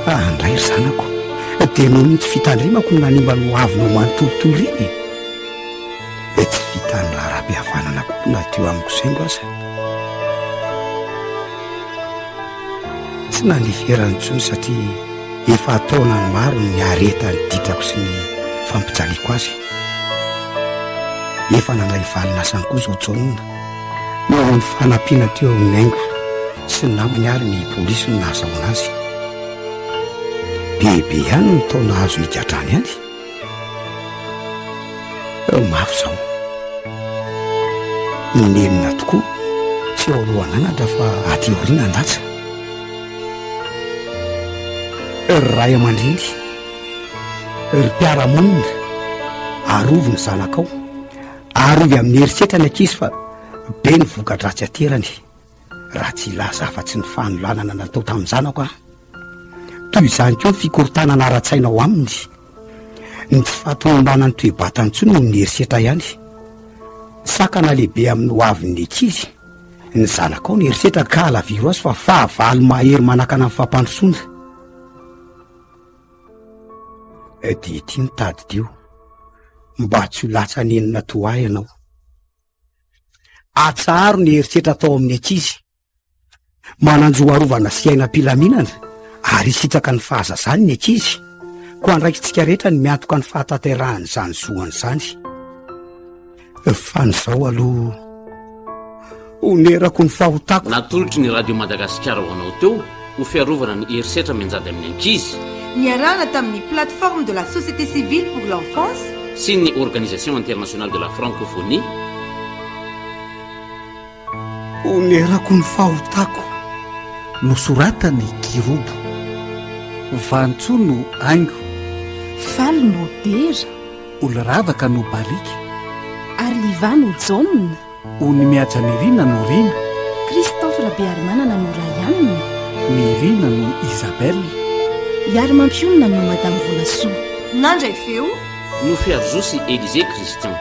Andray ry zanako dia noho ny tsy fitandrimako no nanimba no avinao manontolotolo iny tsy vita ny raha-raha-pihavanana koa na teo amiko saingo aza tsy naniferany intsony satria efa ataona ny maro ny areta ny ditrako sy ny fampijaliako azy. Efa nandray valinasany koa izao tsaonona noho ny fanampiana teo amin'ny aingo sy ny namany ary ny polisy no nahazahoana azy. Bebe ihany ny taona azo nigadrany ihany. Mafy izao nenina tokoa tsy ao alohananatra fa aty aoriana andatsa. Ray aman-dreny ry mpiara-monina arovy ny zanakao arovy amin'ny herisetra ny ankizy fa be ny voka-dratsy aterany raha tsy ilaza afa-tsy ny fanolanana natao tamin'ny zanako toy izany koa ny fikorotana naratsaina ao aminy ny tsy fatombana ny toe-batany tsoa noho ny herisetra ihany. Sakana lehibe amin'ny hoavin'ny ankizy ny zanakao ny herisetra ka alaviro azy fa fahavalo mahery manakana amin'ny fampandrosoana. Dia ity ny tadidio mba tsy ho latsanenina to ahy ianao. Atsaro ny herisetra tao amin'ny ankizy mananjoa arovana sy ainam-pilaminana ary sitraka ny fahazazany ny ankizy ko andraikitsika rehetra ny miantoka ny fahatanterahany izany zoany izany. Fa n'izao aloha onerako ny fahotako. Natolotry ny radio Madagasikara ho anao teo ho fiarovana ny herisetra menjady amin'ny ankizy niarahana tamin'ny plateforme de la société civile pour l'enfance sy ny organisation internationale de la francophonie. Onerako ny fahotako nosoratany Kirobo, Vantso no Aingo, Faly no Dera, Oloravaka no Barika, Arliva no Jaune, Onymiaja Mirina no Rina, Christophe Rabearimanana no Rayane, Mirina no Isabelle, Yarmampiona no Madame Volasoa. Nandray feo no Fiarzo sy Élisée Christian.